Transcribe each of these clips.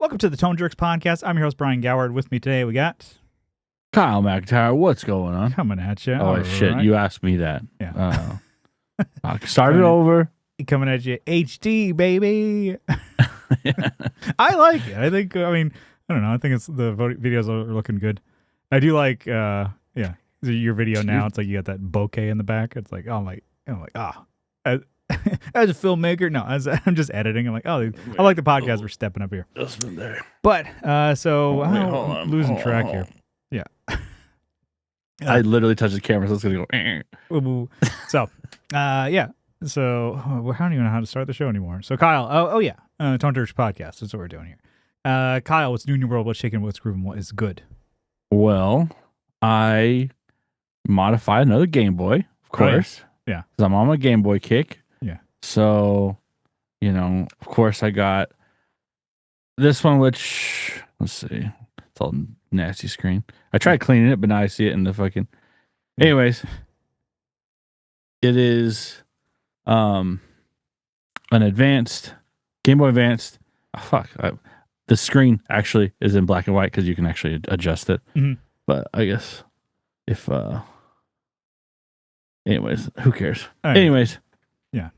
Welcome to the Tone Jerks podcast. I'm your host, Brian Gower. With me today, we got Kyle McIntyre. What's going on? coming at you. Oh, shit. Right. You asked me that. Yeah. Start it over. Coming at you, HD, baby. I like it. I think, I don't know. I think it's the videos are looking good. I do like, your video now. It's like you got that bokeh in the back. It's like, as a filmmaker, no, I'm just editing. I'm like, I like the podcast. We're stepping up here. This one there. But, hold on. I'm losing track here. Yeah. I literally touched the camera, so it's going to go. So, So, I don't even know how to start the show anymore. So, Kyle, Tone Church Podcast. That's what we're doing here. Kyle, what's new in your world? What's shaking? What's grooving? What is good? Well, I modified another Game Boy, of course. Yeah. Because I'm on my Game Boy kick. Yeah. So, of course, I got this one, which, let's see. It's all nasty screen. I tried cleaning it, but now I see it in the fucking... Anyways, it is an advanced Game Boy Advanced. The screen actually is in black and white because you can actually adjust it. Mm-hmm. But I guess if anyways, who cares? Right. Anyways, yeah.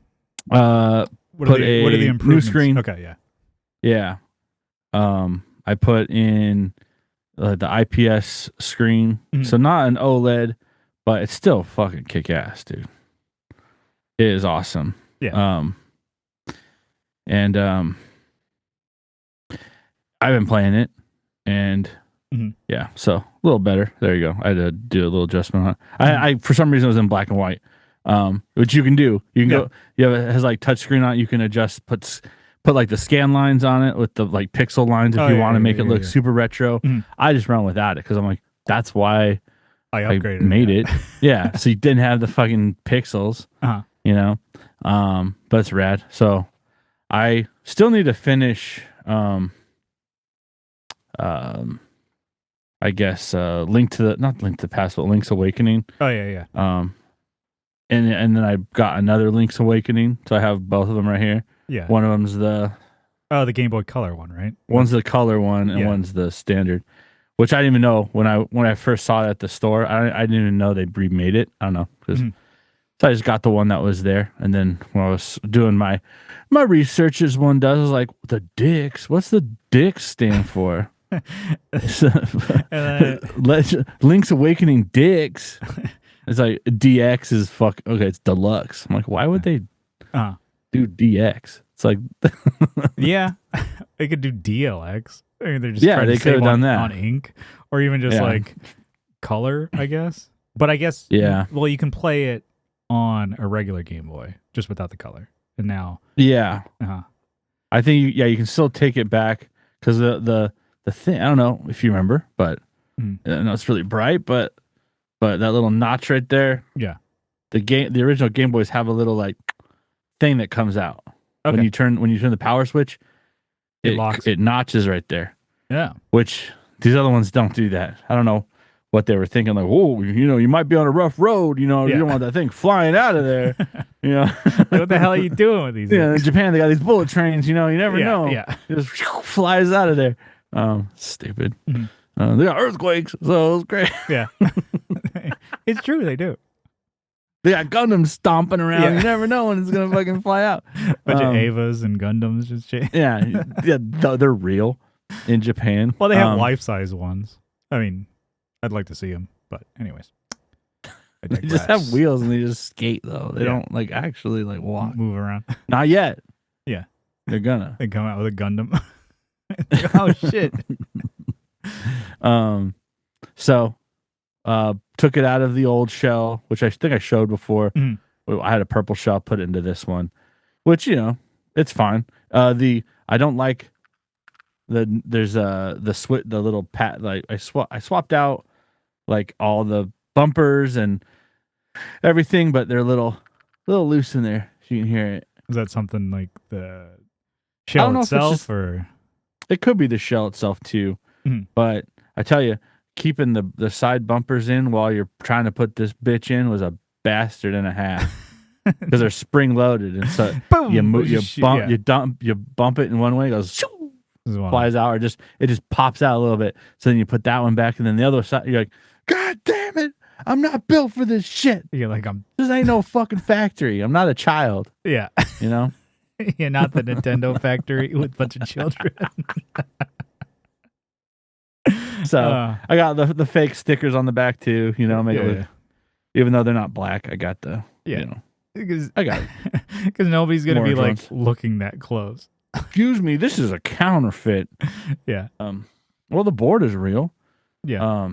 What are the improvements? New screen. Okay, yeah. I put in the IPS screen, so not an OLED, but it's still fucking kick ass, dude. It is awesome. Yeah. I've been playing it, and so a little better. There you go. I had to do a little adjustment on it. I for some reason it was in black and white, which you can do. You can go. Yeah, it has like touchscreen on it. You can adjust. Put like the scan lines on it with the like pixel lines if you want to make it look super retro. I just run without it because I'm like, that's why I upgraded made it. Yeah, so you didn't have the fucking pixels. But it's rad. So I still need to finish. I guess not Link to the Past, but Link's Awakening. Oh yeah. And then I got another Link's Awakening, so I have both of them right here. Yeah. One of them's the Game Boy Color one, right? One's the color one, and one's the standard, which I didn't even know when I first saw it at the store. I didn't even know they remade it. I don't know, so I just got the one that was there, and then when I was doing my research, as one does, I was like, the dicks. What's the dicks stand for? Link's Awakening dicks. It's like DX is okay, it's deluxe. I'm like, why would they do DX? It's like yeah, they could do DLX. I mean, they're just they could have done that on ink, or even just like color, I guess. But I guess well, you can play it on a regular Game Boy just without the color. And now I think you can still take it back because the thing, I don't know if you remember, but I know it's really bright, but that little notch right there, the original Game Boys have a little like thing that comes out when you turn the power switch. It locks. It notches right there. Yeah, which these other ones don't do that. I don't know what they were thinking. Like, whoa, you might be on a rough road. You don't want that thing flying out of there. Like, what the hell are you doing with these? Yeah, in Japan they got these bullet trains. You never know. Yeah, it just flies out of there. Stupid. They got earthquakes, so it's great. Yeah, it's true. They do. They got Gundams stomping around. You never know when it's gonna fucking fly out. Bunch of Avas and Gundams just change. Yeah, they're real in Japan. Well, they have life-size ones. I mean, I'd like to see them, but anyways, they just have wheels and they just skate though. They don't like actually like walk, move around. Not yet. Yeah, they're gonna. They come out with a Gundam. Oh shit. So took it out of the old shell, which I think I showed before. I had a purple shell, put it into this one, which it's fine. I don't like there's the little pat, like I swapped out like all the bumpers and everything, but they're a little loose in there. So you can hear it. Is that something like the shell itself, or it could be the shell itself too? But I tell you, keeping the side bumpers in while you're trying to put this bitch in was a bastard and a half because they're spring loaded, and so boom, you bump it in one way, it goes shoo, flies out, or it just pops out a little bit. So then you put that one back, and then the other side, you're like, God damn it, I'm not built for this shit. You're like, this ain't no fucking factory. I'm not a child. Yeah. You know? Yeah, not the Nintendo factory with a bunch of children. So I got the fake stickers on the back too, you know, make it look, even though they're not black, I got the, you know, because I got it. Because nobody's going to be Orange like looking that close. Excuse me, this is a counterfeit. Yeah. Well, the board is real. Yeah.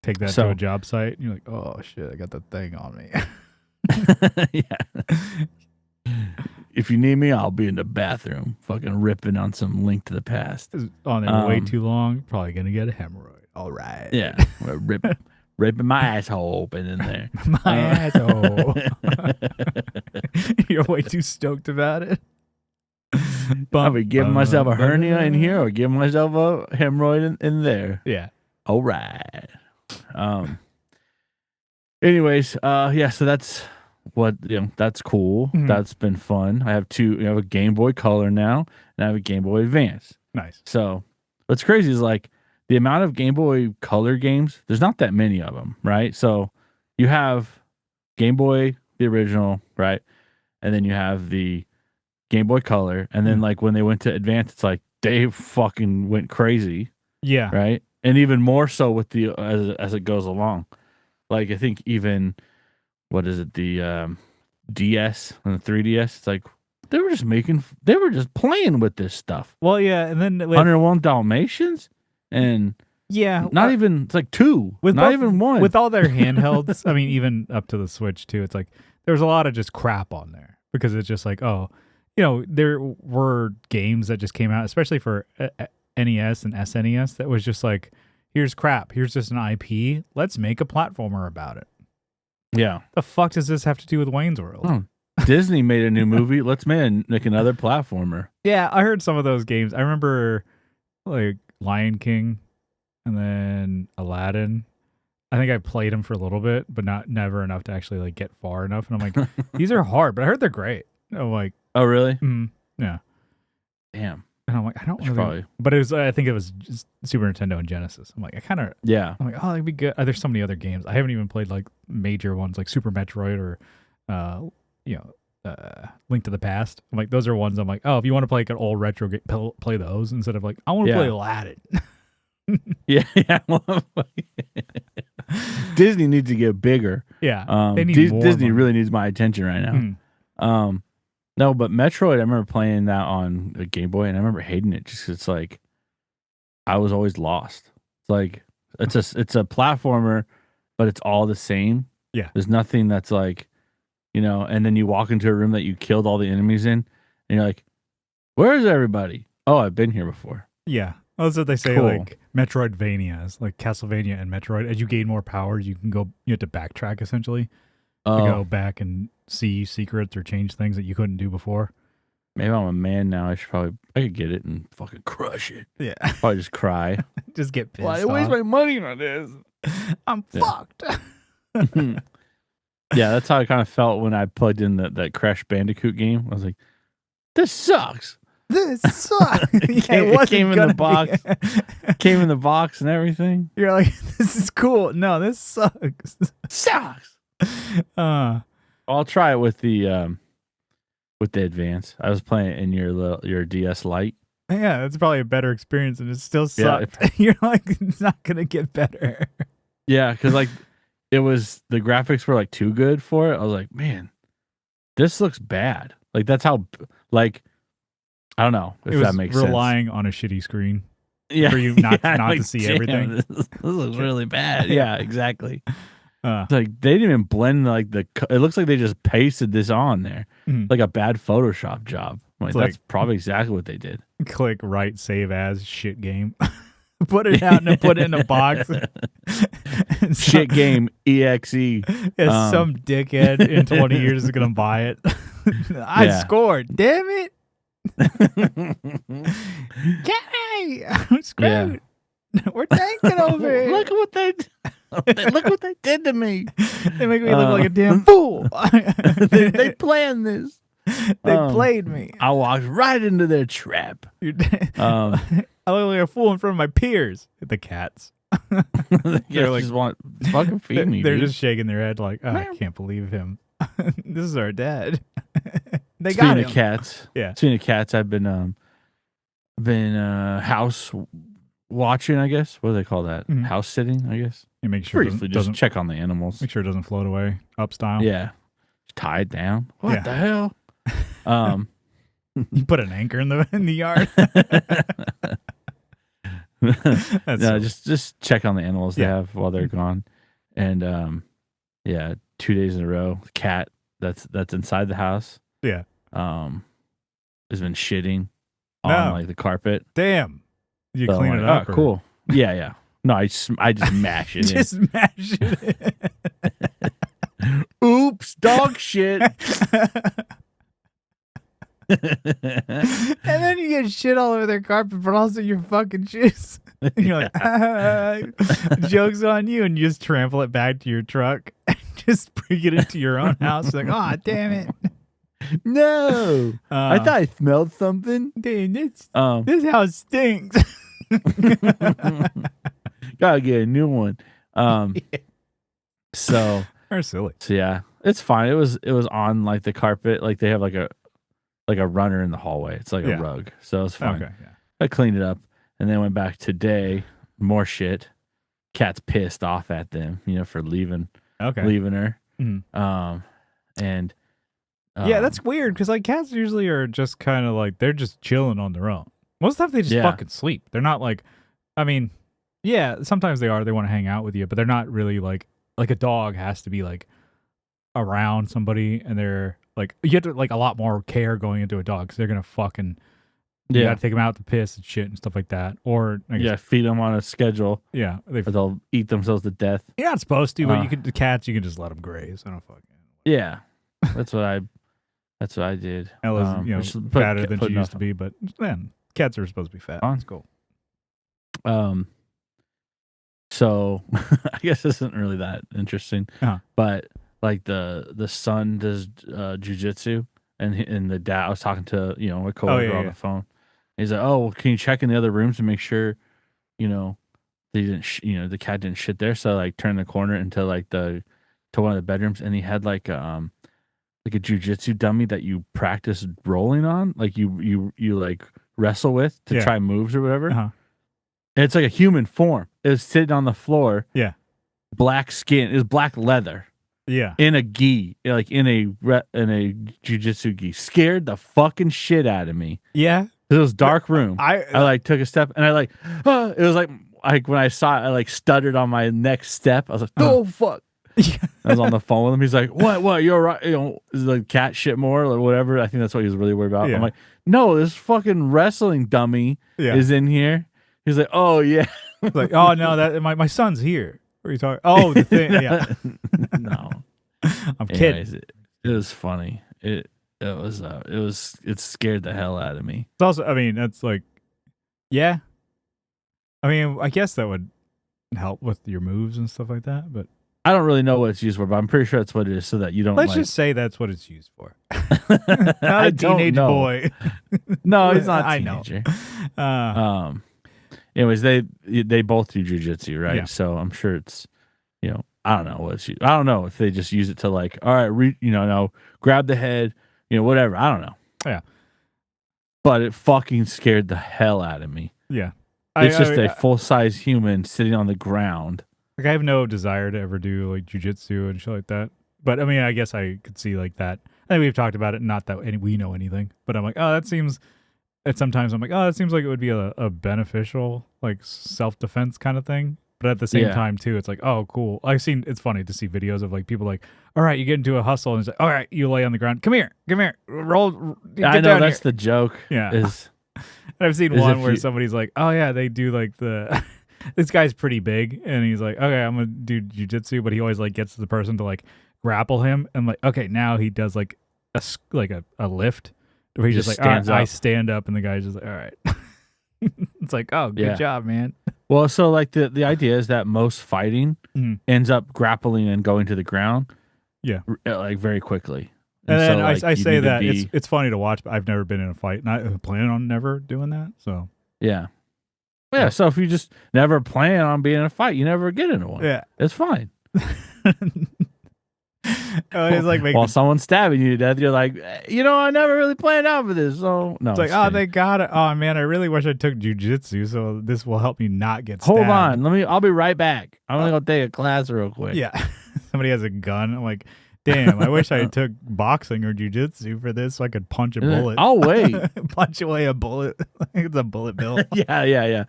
Take that to a job site and you're like, oh shit, I got the thing on me. Yeah. If you need me, I'll be in the bathroom fucking ripping on some Link to the Past. It's on there way too long, probably gonna get a hemorrhoid. All right. Yeah. Ripping my asshole open in there. My asshole. You're way too stoked about it. I'll be giving myself a hernia in here or giving myself a hemorrhoid in there. Yeah. All right. Anyways, yeah, so that's that's cool. Mm-hmm. That's been fun. I have a Game Boy Color now, and I have a Game Boy Advance. Nice. So what's crazy is like the amount of Game Boy Color games, there's not that many of them, right? So you have Game Boy, the original, right? And then you have the Game Boy Color, and then like when they went to Advance, it's like they fucking went crazy. Yeah. Right? And even more so with the as it goes along. Like I think even what is it, the DS and the 3DS, it's like they were just playing with this stuff. Well, yeah, and then 101 Dalmatians and not even, it's like two, with not even one. With all their handhelds, I mean, even up to the Switch too, it's like there was a lot of just crap on there because it's just like, oh, you know, there were games that just came out, especially for NES and SNES, that was just like, here's crap, here's just an IP, let's make a platformer about it. Yeah. The fuck does this have to do with Wayne's World? Oh, Disney made a new movie. Let's make another platformer. Yeah, I heard some of those games. I remember like Lion King and then Aladdin. I think I played them for a little bit, but never enough to actually like get far enough. And I'm like, these are hard, but I heard they're great. I'm like, oh really? Yeah. Damn. And I'm like, I don't really. Probably. But it was. I think it was just Super Nintendo and Genesis. I'm like, I'm like, oh, that'd be good. There's so many other games. I haven't even played like major ones like Super Metroid or, Link to the Past. I'm like, those are ones. I'm like, oh, if you want to play like an old retro game, play those instead of like, I want to play Aladdin. Yeah. Disney needs to get bigger. Yeah. They need Disney really needs my attention right now. No, but Metroid, I remember playing that on a Game Boy, and I remember hating it just 'cause it's like I was always lost. It's like it's a platformer, but it's all the same. Yeah, there's nothing that's like, and then you walk into a room that you killed all the enemies in, and you're like, "Where is everybody? Oh, I've been here before." Yeah, that's what they say. Cool. Like Metroidvanias, like Castlevania and Metroid. As you gain more powers, you have to backtrack essentially. To go back and see secrets or change things that you couldn't do before. Maybe I'm a man now. I could get it and fucking crush it. Yeah. Probably just cry. Just get pissed Why waste my money on this? I'm fucked. Yeah, that's how I kind of felt when I plugged in that Crash Bandicoot game. I was like, this sucks. This sucks. It came in the box. Came in the box and everything. You're like, this is cool. No, this sucks. Sucks. I'll try it with the Advance. I was playing it in your DS Lite. Yeah, that's probably a better experience, and it still sucked. Yeah, you're like, it's not gonna get better. Yeah, because like the graphics were like too good for it. I was like, man, this looks bad. Like that's how like I don't know if that makes sense. Relying on a shitty screen. Yeah, for you not like, to see everything. This looks really bad. Yeah, exactly. It's like they didn't even blend like it looks like they just pasted this on there like a bad Photoshop job. Like that's probably exactly what they did. Click right, save as shit game. Put it out and put it in a box. Shit game exe. Yeah, some dickhead in 20 years is gonna buy it. I scored. Damn it. Get me. I'm screwed. Yeah. We're tanking over here. Look what they did to me. They make me look like a damn fool. They planned this. They played me. I walked right into their trap. I look like a fool in front of my peers. The cats. They're like, just want fucking feed me. They're dude. just shaking their head like, oh, I can't believe him. This is our dad. They Speaking got him. of cats, Speaking of cats, I've been house watching. I guess what do they call that? Mhm. House sitting. I guess. You make sure Briefly, just check on the animals. Make sure it doesn't float away up style. Yeah, tie it down. What the hell? You put an anchor in the yard. No, just check on the animals they have while they're gone, and 2 days in a row, the cat that's inside the house, has been shitting on like the carpet. Damn, you so clean it up? Oh, cool. Yeah. No, I just mash it. Just mash it. Oops, dog shit. And then you get shit all over their carpet, but also your fucking shoes. And you're like, joke's on you, and you just trample it back to your truck and just bring it into your own house. Like, oh, damn it. No. I thought I smelled something. Dude, this house stinks. Gotta get a new one. So they're silly. So yeah, it's fine. It was on like the carpet. Like they have like a runner in the hallway. It's like a rug. So it's fine. Okay, yeah. I cleaned it up and then went back today. More shit. Cat's pissed off at them, for leaving her. Mm-hmm. That's weird because like cats usually are just kind of like they're just chilling on their own. Most of the time they just fucking sleep. They're not like, I mean, sometimes they are. They want to hang out with you, but they're not really like a dog has to be like around somebody, and they're like you have to like a lot more care going into a dog because they're gonna fucking you gotta take them out to piss and shit and stuff like that, or I guess, feed them on a schedule. Yeah, they'll eat themselves to death. You're not supposed to, but the cats you can just let them graze. I don't fucking. Yeah, that's what I did. Ella's fatter than she used to be, but man, cats are supposed to be fat. That's cool. So I guess this isn't really that interesting, but like the son does jujitsu, and the dad. I was talking to a coworker on the phone. He's like, "Oh, well, can you check in the other rooms to make sure, they didn't, the cat didn't shit there?" So I like turned the corner into like to one of the bedrooms, and he had like a jujitsu dummy that you practice rolling on, like you like wrestle with to try moves or whatever. And it's like a human form. It was sitting on the floor. Yeah, black skin. It was black leather. Yeah, in a gi, like in a jujitsu gi. Scared the fucking shit out of me. Yeah. It was dark room. I like took a step and I like, it was like when I saw it, I like stuttered on my next step. I was like, oh fuck. I was on the phone with him. He's like, what? You're right. Is the cat shit more or whatever? I think that's what he was really worried about. Yeah. I'm like, no, this fucking wrestling dummy is in here. He's like, oh yeah. Like, oh no, that my son's here. What are you talking? Oh, the thing. Yeah. No. I'm kidding. It was funny. It scared the hell out of me. It's also, I mean, that's like, yeah. I mean, I guess that would help with your moves and stuff like that, but I don't really know what it's used for, but I'm pretty sure that's what it is, so that you don't. Let's just say that's what it's used for. Not a teenage boy. No, he's not a teenager. Anyways, they both do jujitsu, right? Yeah. So I'm sure it's, I don't know what it's used. I don't know if they just use it to like, all right, now grab the head, whatever. I don't know. Yeah. But it fucking scared the hell out of me. Yeah. It's just a full-size human sitting on the ground. Like I have no desire to ever do like jujitsu and shit like that. But I mean, I guess I could see like that. I think we've talked about it. Not that we know anything, but I'm like, oh, that seems. And sometimes I'm like, oh, that seems like it would be a beneficial like self-defense kind of thing. But at the same time too, it's like, oh, cool. It's funny to see videos of like people like, all right, you get into a hustle and it's like, all right, you lay on the ground. Come here, roll. I know that's the joke. Yeah. And I've seen one where somebody's like, oh yeah, they do like the. This guy's pretty big, and he's like, okay, I'm gonna do jujitsu, but he always like gets the person to like grapple him, and like, okay, now he does like a lift where he's just like, all right, I stand up, and the guy's just like, all right. It's like, oh, good job, man. Well, so like the idea is that most fighting ends up grappling and going to the ground, like very quickly. And then so like I you say need to that be it's funny to watch, but I've never been in a fight, and I plan on never doing that. So yeah. Yeah, so if you just never plan on being in a fight, you never get into one. yeah. It's fine. Oh, it's like While someone's stabbing you to death, you're like, I never really planned out for this. So no, it's like, just oh, kidding. they got it. Oh man, I really wish I took jujitsu, so this will help me not get stabbed. Hold on, I'll be right back. I'm gonna go take a class real quick. Yeah, somebody has a gun. I'm like, damn, I wish I took boxing or jujitsu for this, so I could punch a bullet. I'll wait. Punch away a bullet. It's a bullet bill. yeah.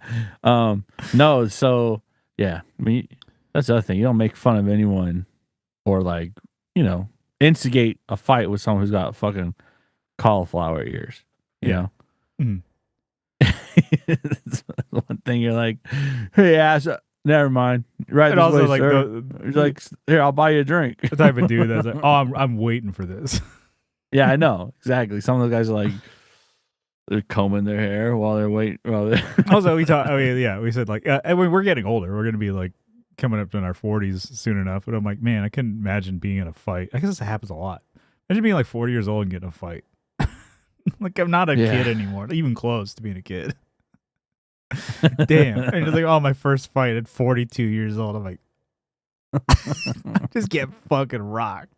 No, so yeah, I mean that's the other thing. You don't make fun of anyone or like, instigate a fight with someone who's got fucking cauliflower ears. You know? Mhm. One thing you're like, hey ass, never mind. Right. And This also, way, like, sir. He's like, here, I'll buy you a drink. The type of dude that's like, oh, I'm waiting for this. Yeah, I know exactly. Some of the guys are like, they're combing their hair while they're waiting. Also, we talk. I mean, yeah, we said like, and we're getting older. We're gonna be like coming up in our 40s soon enough. But I'm like, man, I couldn't imagine being in a fight. I guess this happens a lot. Imagine being like 40 years old and getting in a fight. Like I'm not a kid anymore, even close to being a kid. Damn, and it's like, oh, my first fight at 42 years old. I'm like, just get fucking rocked.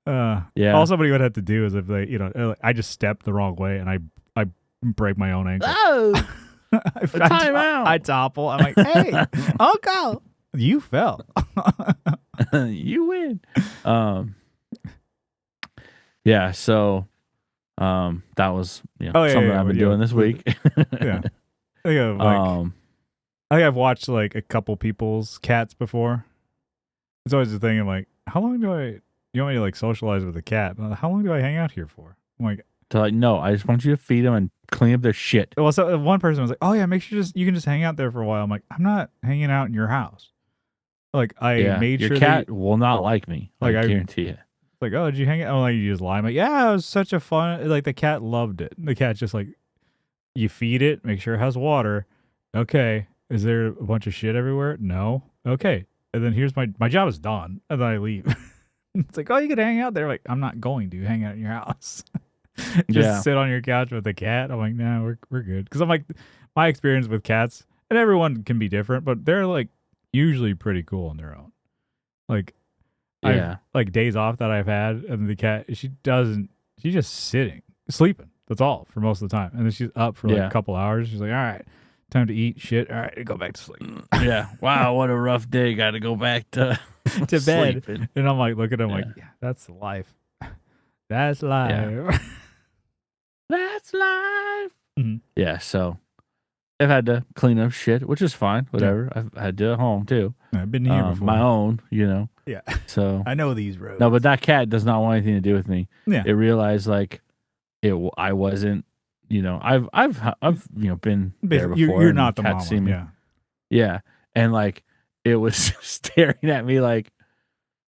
Yeah. All somebody would have to do is if they, I just step the wrong way and I break my own ankle. Oh, time out. I topple. I'm like, hey, uncle, you fell. You win. Yeah. So, that was something I've been doing this week. Yeah. I think I've watched like a couple people's cats before. It's always the thing. I'm like, how long do you want me to like socialize with a cat? How long do I hang out here for? I'm like, so like, no, I just want you to feed them and clean up their shit. well, so one person was like, oh yeah, make sure you can just hang out there for a while. I'm like, I'm not hanging out in your house. Like I made your sure cat will not like me. Like I guarantee it. Like, oh, did you hang out? Oh, like you just lie. I'm like, yeah, it was such a fun. Like the cat loved it. The cat's just like, you feed it, make sure it has water. Okay. Is there a bunch of shit everywhere? No. Okay. And then here's my job is done. And then I leave. It's like, oh, you could hang out there. Like, I'm not going to hang out in your house. Just sit on your couch with the cat. I'm like, nah, we're good. Because I'm like, my experience with cats, and everyone can be different, but they're like usually pretty cool on their own. Like, like days off that I've had, and the cat, she's just sitting, sleeping. That's all for most of the time. And then she's up for like a couple hours. She's like, all right, time to eat shit. All right, go back to sleep. Yeah. Wow, what a rough day. Got to go back to bed. Sleeping. And I'm like, look at him like, yeah, that's life. That's life. Yeah. That's life. Mm-hmm. Yeah, so I've had to clean up shit, which is fine. Whatever. Yeah. I've had to at home too. I've been here before. My own, Yeah. So I know these roads. No, but that cat does not want anything to do with me. Yeah. It realized like I wasn't. I've been there before. You're not the mama. See me. Yeah. Yeah, and like it was staring at me like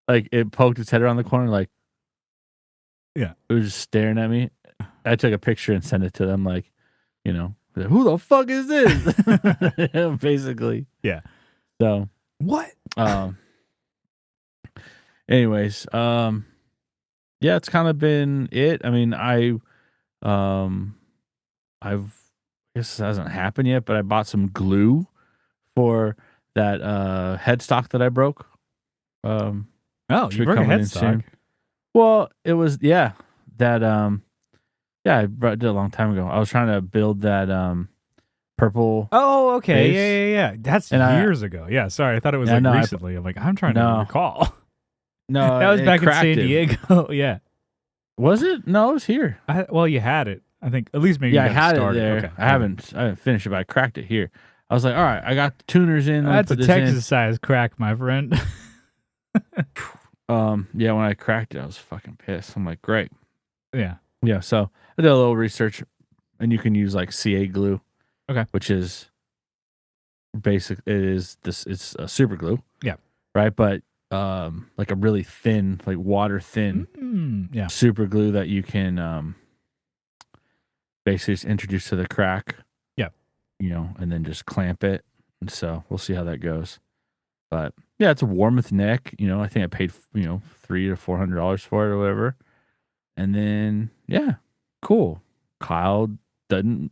it poked its head around the corner like. Yeah. It was just staring at me. I took a picture and sent it to them like, who the fuck is this? Basically. Yeah. So what? Anyways, yeah, it's kind of been it. I mean, I guess this hasn't happened yet, but I bought some glue for that headstock that I broke. Oh, you broke a headstock. Well, it was that I did a long time ago. I was trying to build that purple. Oh, okay. Base. Yeah. That's years ago. Yeah, sorry. I thought it was recently. I'm like, I'm trying to recall. No, that was back in San Diego. Yeah. Was it? No, it was here. Well, you had it. I think at least maybe. Yeah, I had started. it there. Okay. I haven't finished it, but I cracked it here. I was like, all right, I got the tuners in. That's a Texas size crack, my friend. Yeah, when I cracked it, I was fucking pissed. I'm like, great. Yeah. Yeah. So I did a little research, and you can use like CA glue. Okay. Which is basic. It's a super glue. Yeah. Right, but like a really thin, like water thin, super glue that you can basically just introduce to the crack. Yeah. And then just clamp it. And so we'll see how that goes. But yeah, it's a Warmouth neck. I think I paid $300 to $400 for it or whatever. And then yeah, cool. Kyle should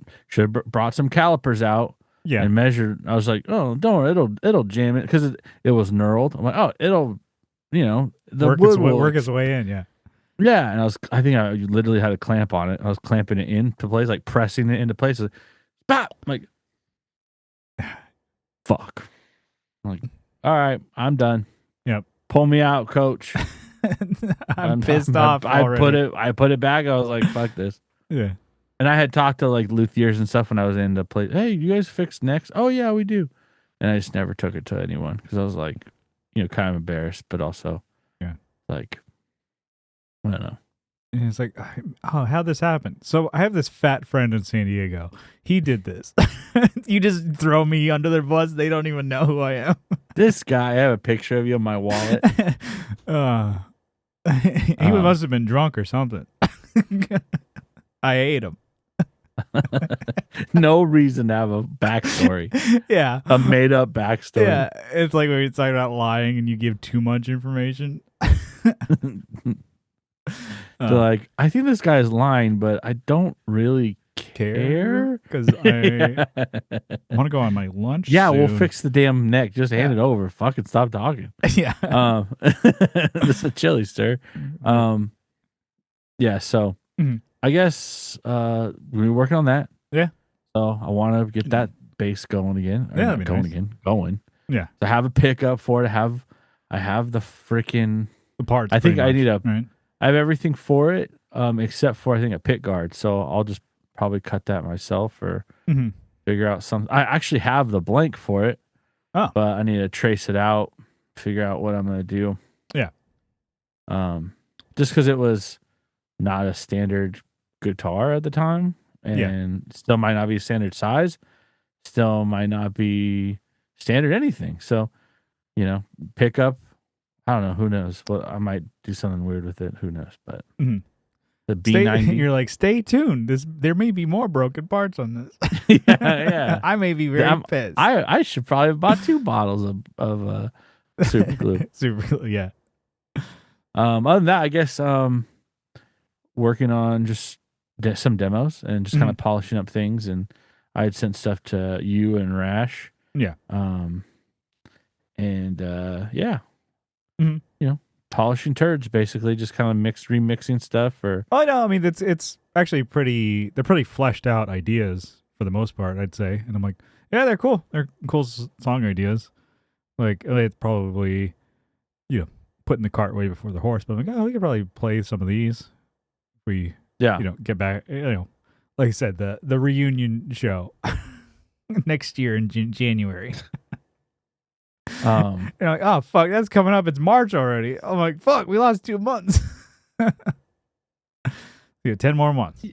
have brought some calipers out Yeah. and measured. I was like, oh, don't worry, it'll jam it because it was knurled. I'm like, oh, it'll the wood will work its way in. Yeah. Yeah, and I think I literally had a clamp on it. I was clamping it into place, like pressing it into place. Bop! I'm like, fuck. I'm like, all right, I'm done. Yep. Pull me out, coach. I'm pissed off. I put it back. I was like, fuck this. Yeah. And I had talked to like luthiers and stuff when I was in the place. Hey, you guys fix necks? Oh yeah, we do. And I just never took it to anyone because I was like, kind of embarrassed, but also, like, I don't know. And it's like, oh, how'd this happen? So I have this fat friend in San Diego. He did this. You just throw me under their bus. They don't even know who I am. This guy, I have a picture of you in my wallet. He must have been drunk or something. I ate him. No reason to have a backstory. Yeah. A made up backstory. Yeah. It's like when you're talking about lying and you give too much information. So like, I think this guy's lying, but I don't really care because I want to go on my lunch. Yeah, soon. we'll fix the damn neck. Just hand it over. Fucking stop talking. Yeah. This is chilly, sir. Yeah. So I guess we're working on that. Yeah. So I want to get that base going again. Yeah, Going. Yeah. To have a pickup for it. I have the freaking parts. I think I need right? I have everything for it, except for I think a pit guard. So I'll just probably cut that myself or figure out something. I actually have the blank for it, but I need to trace it out, figure out what I'm gonna do. Yeah. Just because it was not a standard guitar at the time, and still might not be standard size, still might not be standard anything. So, pickup. I don't know. Who knows? Well, I might do something weird with it. Who knows? But the B90. You're like, stay tuned. There may be more broken parts on this. Yeah. I may be very pissed. I should probably have bought 2 bottles of super glue. Super glue, yeah. Other than that, I guess working on just some demos and just kind of polishing up things. And I had sent stuff to you and Rash. Yeah. Yeah. Polishing turds, basically, just kind of remixing stuff. Or no, I mean it's actually they're pretty fleshed out ideas for the most part, I'd say. And I'm like, yeah, they're cool. They're cool song ideas. Like it's probably putting the cart way before the horse. But I'm like, we could probably play some of these if we get back. Like I said, the reunion show next year in January. You're like, oh fuck, that's coming up. It's March already. I'm like, fuck, we lost 2 months. 10 more months.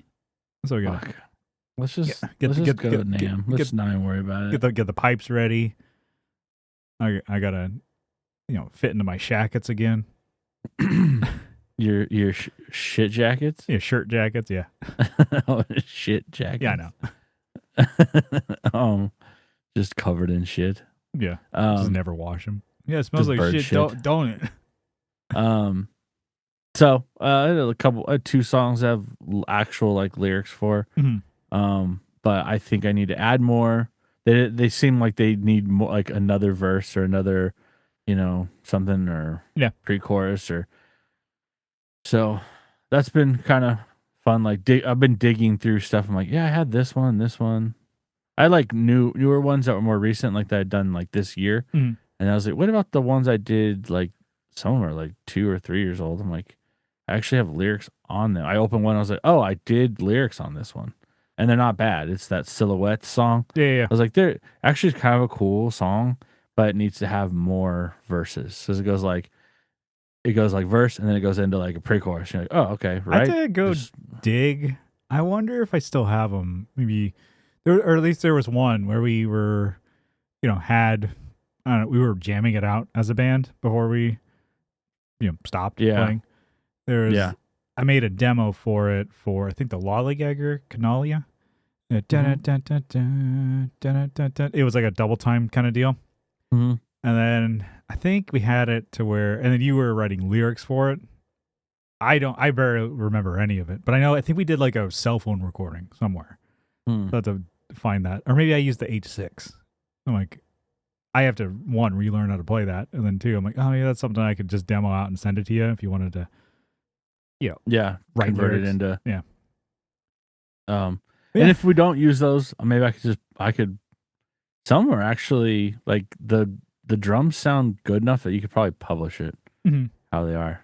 So we got. Let's just go, Nam. Let's not even worry about it. Get the pipes ready. I gotta, fit into my shackets again. Your shit jackets? Yeah, shirt jackets. Yeah. Shit jackets. Yeah, I know. Just covered in shit. Yeah. Just never wash them. Yeah, it smells like shit. Don't it? So a couple, 2 songs I have actual like lyrics for. But I think I need to add more. They seem like they need more, like another verse or another, something or pre-chorus or. So that's been kind of fun. Like I've been digging through stuff. I'm like, yeah, I had this one. I like newer ones that were more recent, like that I'd done like this year. And I was like, what about the ones I did like some of them are like 2 or 3 years old? I'm like, I actually have lyrics on them. I opened one, I was like, oh, I did lyrics on this one. And they're not bad. It's that Silhouette song. Yeah. I was like, they're actually kind of a cool song, but it needs to have more verses. So it goes like verse and then it goes into like a pre-chorus. You're like, oh, okay, right. I did go dig. I wonder if I still have them. Maybe or at least there was one where we were, had, I don't know, we were jamming it out as a band before we, stopped playing. I made a demo for it for, I think, the Lollygagger Canalia. It was like a double time kind of deal. And then I think we had it to where, and then you were writing lyrics for it. I barely remember any of it, but I think we did like a cell phone recording somewhere. Hmm. So I have to find that. Or maybe I used the H6. I'm like, I have to, one, relearn how to play that. And then two, I'm like, oh, yeah, that's something I could just demo out and send it to you if you wanted to, write convert lyrics. it into Yeah. And Yeah. if we don't use those, maybe I could. Some are actually like the drums sound good enough that you could probably publish it Mm-hmm. how they are.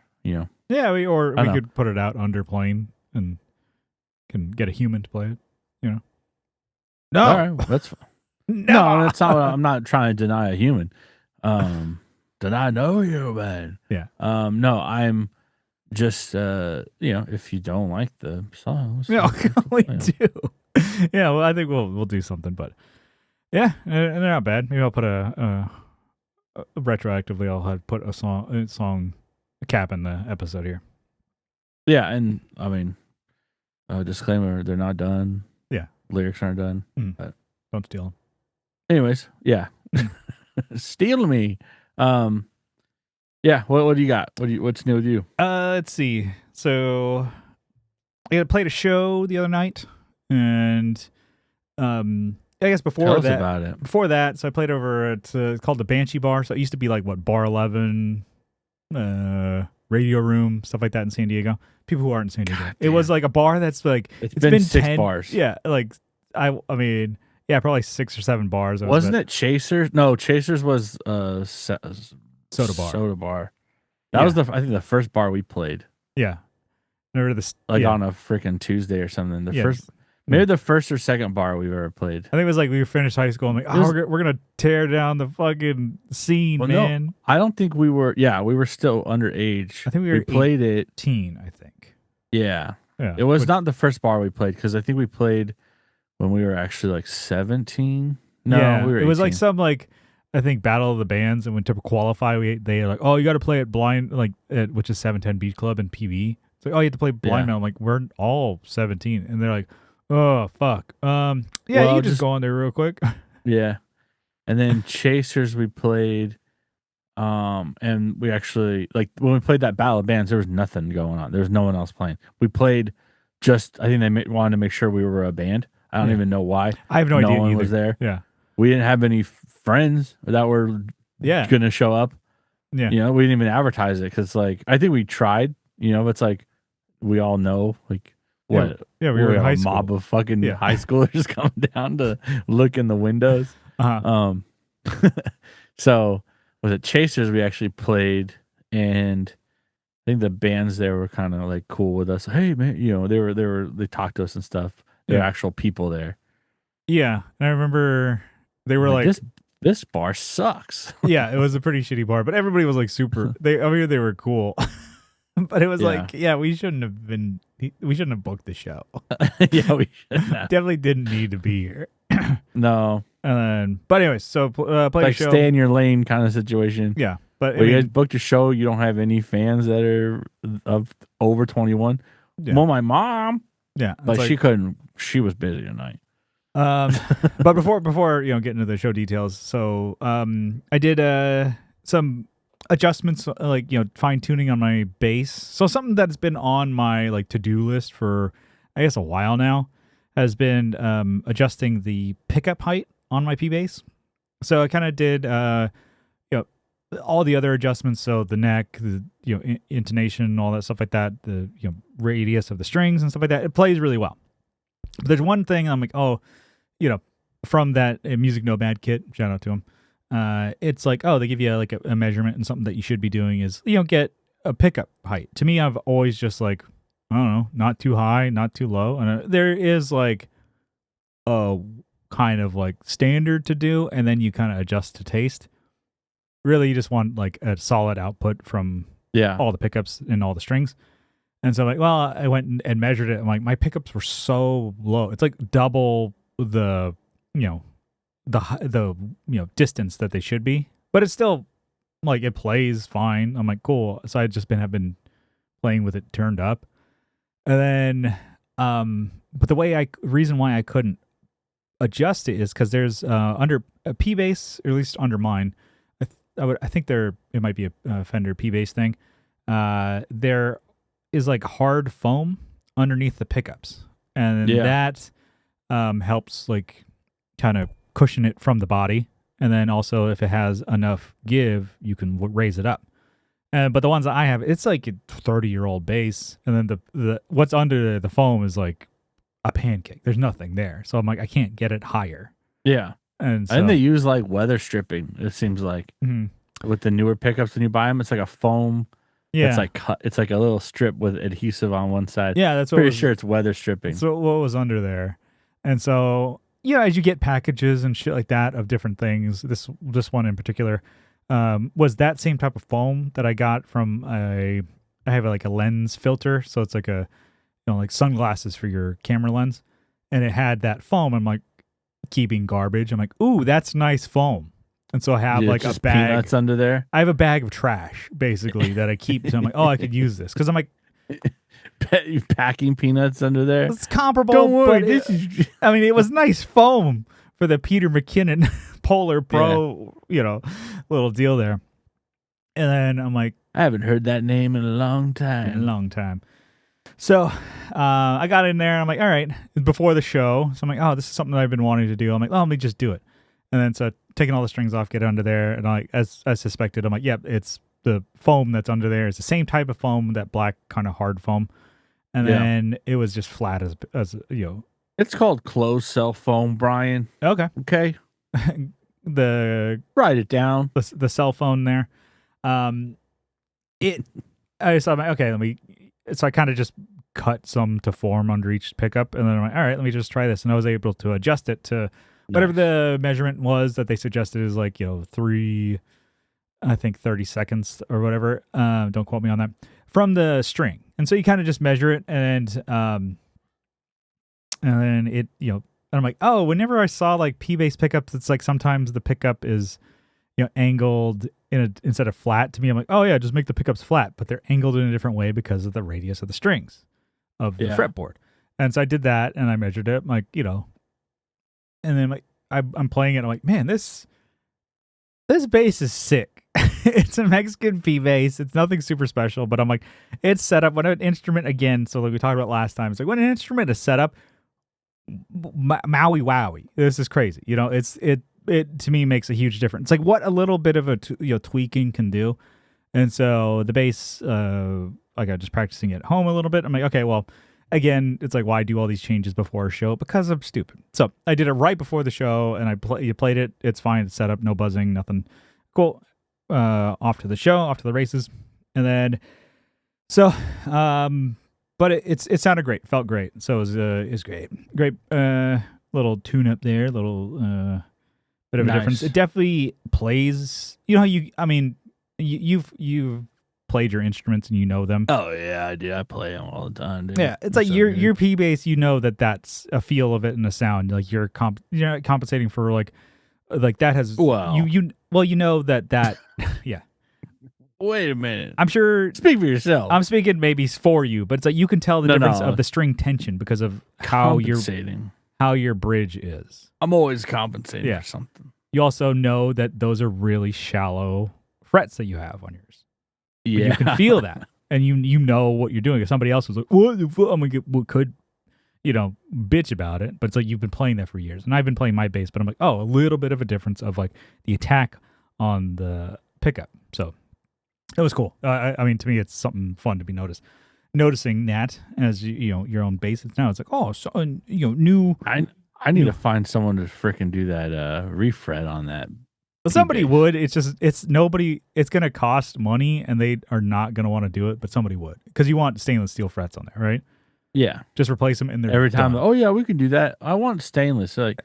Yeah, we know. could put it out under plane and can get a human to play it. No, All right, that's no, that's not. I'm not trying to deny a human. Deny no human. Yeah. No, I'm just if you don't like the songs, Yeah, we you know. do. Yeah, well, I think we'll do something, but yeah, and they're not bad. Maybe I'll put retroactively. I'll have put a song cap in the episode here. Yeah, and I mean, disclaimer: they're not done. Yeah, lyrics aren't done. But don't steal them. Anyways, yeah, steal me. Yeah. What do you got? What's new with you? Let's see. So I played a show the other night, and I guess before Tell us that, about it. Before that, so I played over at it's called the Banshee Bar. So it used to be like Bar 11, Radio Room, stuff like that in San Diego. People who aren't in San Diego, it was like a bar that's like it's been 6 10 bars. Yeah, like I mean, yeah, probably 6 or 7 bars. Wasn't it Chasers? No, Chasers was Soda Bar. Soda Bar. That was I think the first bar we played. Yeah. Remember this on a freaking Tuesday or something. Maybe the first or second bar we've ever played. I think it was like we finished high school and we're gonna tear down the fucking scene, man. No, I don't think we were. Yeah, we were still underage. I think we played 18, I think. Yeah. Yeah. It was not the first bar we played because I think we played when we were actually like 17. No, we were 18. It was like some I think Battle of the Bands, and when to qualify, they were like, oh, you got to play at Blind, which is 710 Beach Club and PB. It's like, oh, you have to play Blind Metal. I'm like, we're all 17, and they're like, oh fuck, yeah, you just go on there real quick. Yeah, and then Chasers we played, and we actually when we played that Battle of Bands, there was nothing going on. There was no one else playing. We played just. I think they wanted to make sure we were a band. I don't even know why. I have no idea. No one either. was there. Yeah. We didn't have any friends that were going to show up. Yeah. We didn't even advertise it because I think we tried, but it's like we all know what. Yeah, we were in high school. Mob of fucking high schoolers coming down to look in the windows. Uh-huh. So was it Chasers we actually played, and I think the bands there were kind of cool with us. Hey man, they talked to us and stuff. There are actual people there. Yeah, and I remember they were this bar sucks. Yeah, it was a pretty shitty bar, but everybody was super. They were cool, but it was we shouldn't have booked the show. Yeah, we shouldn't have. Definitely didn't need to be here. No. But anyways, so play a show. Stay in your lane kind of situation. Yeah, but you guys booked a show. You don't have any fans that are of over 21. Yeah. Well, my mom. Yeah, but she couldn't. She was busy tonight. But before getting into the show details, so I did some adjustments, fine tuning on my bass. So something that's been on my to-do list for I guess a while now has been adjusting the pickup height on my P bass. So I kind of did all the other adjustments. So the neck, the intonation, all that stuff like that. The radius of the strings and stuff like that. It plays really well. But there's one thing I'm like, from that Music Nomad kit, shout out to him. It's like, they give you a measurement, and something that you should be doing is, get a pickup height. To me, I've always just I don't know, not too high, not too low. And there is a kind of standard to do, and then you kind of adjust to taste. Really, you just want a solid output from all the pickups and all the strings. And so I went and measured it. I'm my pickups were so low. It's double the distance that they should be, but it's still it plays fine. I'm cool. So I just have been playing with it turned up. And then but the reason why I couldn't adjust it is because there's under a P bass, or at least under mine, I think it might be a Fender P-bass thing. There is like hard foam underneath the pickups, and that helps like kind of cushion it from the body. And then also, if it has enough give, you can raise it up. But the ones that I have, it's like a 30-year-old bass, and then the what's under the foam is like a pancake. There's nothing there, so I'm like, I can't get it higher. Yeah, and so, I think they use like weather stripping. It seems like with the newer pickups when you buy them, it's like a foam. Yeah, it's like cut. It's like a little strip with adhesive on one side. Yeah, that's what pretty sure it's weather stripping. So what was under there, and so as you get packages and shit like that of different things, this one in particular was that same type of foam that I got from I have like a lens filter, so it's like a like sunglasses for your camera lens, and it had that foam. I'm like keeping garbage. I'm like, ooh, that's nice foam. And so I have like just a bag. Peanuts under there. I have a bag of trash basically that I keep. So I'm like, oh, I could use this because I'm like, you packing peanuts under there. It's comparable. Don't worry, but I mean, it was nice foam for the Peter McKinnon Polar Pro, little deal there. And then I'm like, I haven't heard that name in a long time. So I got in there and I'm like, all right, before the show. So I'm like, oh, this is something that I've been wanting to do. I'm like, oh, let me just do it. And then so taking all the strings off, get under there. And like, as I suspected, I'm like, yep, it's the foam that's under there. It's the same type of foam, that black kind of hard foam. And then it was just flat as It's called closed cell foam, Brian. Okay. Write it down. The cell phone there. I just thought, okay, so I kind of just cut some to form under each pickup, and then I'm like, all right, let me just try this, and I was able to adjust it to whatever the measurement was that they suggested is like 30 seconds or whatever. Don't quote me on that. From the string, and so you kind of just measure it, and then it and I'm like, oh, whenever I saw like P-bass pickups, it's like sometimes the pickup is angled instead of flat. To me, I'm like, oh yeah, just make the pickups flat, but they're angled in a different way because of the radius of the strings of the fretboard. And so I did that, and I measured it, like and then like I'm playing it. I'm like, man, this bass is sick. It's a Mexican P-bass. It's nothing super special, but I'm like, it's set up when an instrument again. So like we talked about last time, it's like when an instrument is set up, Maui wowie. This is crazy. It to me makes a huge difference. It's like what a little bit of a tweaking can do. And so the bass, I got just practicing at home a little bit. I'm like, okay, well, again, it's like, why do all these changes before a show? Because I'm stupid. So I did it right before the show, and you played it. It's fine. It's set up, no buzzing, nothing. Cool. Off to the show, off to the races, and then but it sounded great, felt great. So it was great, little tune up there, little bit of a difference. It definitely plays. You've played your instruments and you know them. Oh yeah, I do. I play them all the time, dude. Yeah, it's like your P bass. That's a feel of it and a sound. Like you're not compensating for like that has that yeah. Wait a minute. I'm sure. Speak for yourself. I'm speaking maybe for you, but it's like you can tell the difference of the string tension because of how your bridge is. I'm always compensating for something. You also know that those are really shallow frets that you have on yours. Yeah, but you can feel that, and you know what you're doing. If somebody else was like, "What the fuck?" I'm gonna could bitch about it, but it's like you've been playing that for years, and I've been playing my bass, but I'm like, oh, a little bit of a difference of like the attack on the pickup. So it was cool. I mean, to me, it's something fun to be noticing that as your own bass. Now it's like, oh, so new. I need to find someone to freaking do that refret on that. Well, somebody would. It's nobody. It's gonna cost money, and they are not gonna want to do it. But somebody would, because you want stainless steel frets on there, right? Yeah, just replace them in there every time. Oh yeah, we can do that. I want stainless. Like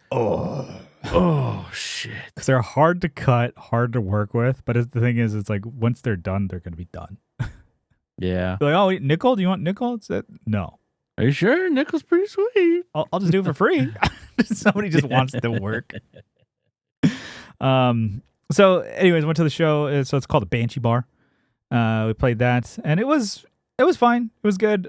shit, because they're hard to cut, hard to work with. But the thing is, it's like once they're done, they're gonna be done. Yeah. They're like, oh, nickel? Do you want nickel? No. Are you sure? Nickel's pretty sweet. I'll just do it for free. Somebody just wants to work. So anyways, went to the show. So it's called the Banshee Bar. We played that, and it was fine. It was good.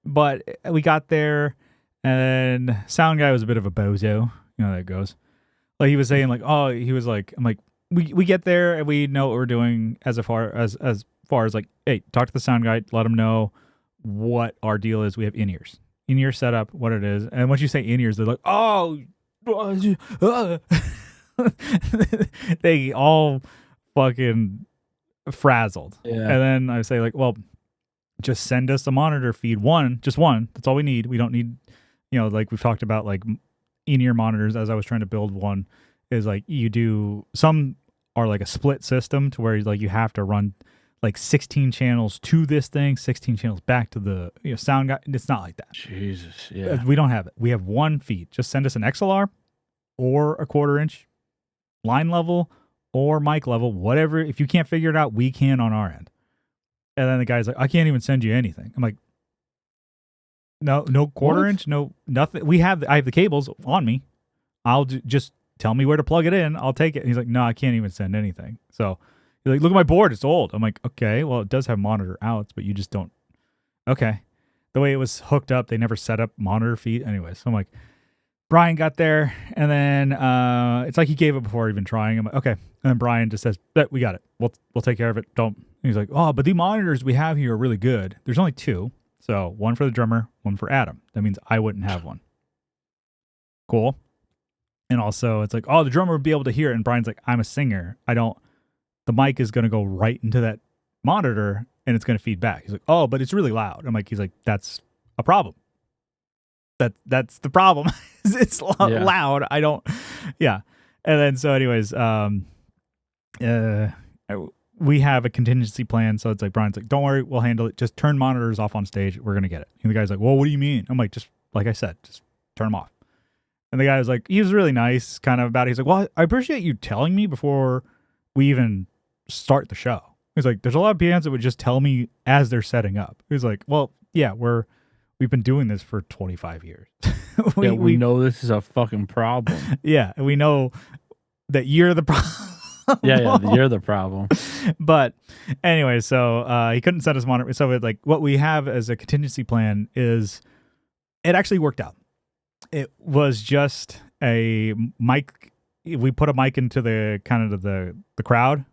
But we got there, and sound guy was a bit of a bozo. You know how that goes. Like he was saying, like, oh, he was like, I'm like, we get there and we know what we're doing as far as like, hey, talk to the sound guy, let him know what our deal is. We have in-ear setup, what it is, and once you say in-ears, they're like, oh, they all fucking frazzled. Yeah. And then I say like, well, just send us a monitor feed, just one. That's all we need. We don't need, like we've talked about, like in-ear monitors. As I was trying to build one, is like some are like a split system to where like you have to run like 16 channels to this thing, 16 channels back to the sound guy. It's not like that. Jesus, yeah. We don't have it. We have one feed. Just send us an XLR or a 1/4 inch line level or mic level, whatever. If you can't figure it out, we can on our end. And then the guy's like, I can't even send you anything. I'm like, no 1/4 inch, no nothing. I have the cables on me. I'll just tell me where to plug it in. I'll take it. And he's like, no, I can't even send anything. So he's like, look at my board. It's old. I'm like, okay, well, it does have monitor outs, but you just don't. Okay. The way it was hooked up, they never set up monitor feed. Anyway, so I'm like, Brian got there, and then it's like he gave it before even trying. I'm like, okay. And then Brian just says, we got it. We'll take care of it. Don't. And he's like, oh, but the monitors we have here are really good. There's only 2. So one for the drummer, one for Adam. That means I wouldn't have one. Cool. And also it's like, oh, the drummer would be able to hear it. And Brian's like, I'm a singer. The mic is going to go right into that monitor and it's going to feed back. He's like, oh, but it's really loud. He's like, that's a problem. That's the problem. It's loud. Yeah. And then, so anyways, we have a contingency plan. So it's like, Brian's like, don't worry, we'll handle it. Just turn monitors off on stage. We're going to get it. And the guy's like, well, what do you mean? I'm like, just like I said, just turn them off. And the guy was like, he was really nice kind of about it. He's like, well, I appreciate you telling me before we even start the show. He's like, there's a lot of bands that would just tell me as they're setting up. He's like, well, yeah, we've been doing this for 25 years. we know this is a fucking problem. Yeah, and we know that you're the problem. Yeah, you're the problem. But anyway, so he couldn't set his monitor. So like what we have as a contingency plan is, it actually worked out. It was just a mic. We put a mic into the kind of the crowd,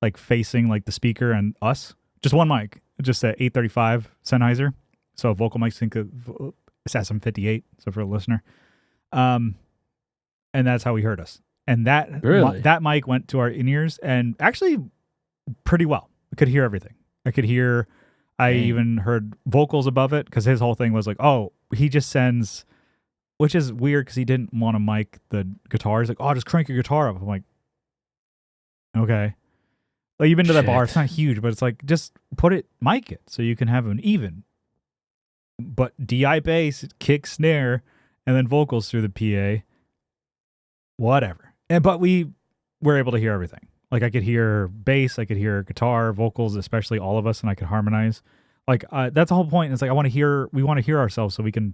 like facing like the speaker and us. Just one mic, just a 835 Sennheiser. So vocal mics, think of SM58. So for a listener, and that's how he heard us. And that mic went to our in-ears and actually pretty well. I could hear everything. I even heard vocals above it, because his whole thing was like, oh, he just sends, which is weird because he didn't want to mic the guitars. Like, oh, just crank your guitar up. I'm like, okay. Like, you've been to that bar. It's not huge, but it's like, just mic it so you can have an even. But DI bass, kick, snare, and then vocals through the PA. Whatever. But we were able to hear everything. Like, I could hear bass, I could hear guitar, vocals, especially all of us, and I could harmonize. Like, that's the whole point. It's like, we want to hear ourselves so we can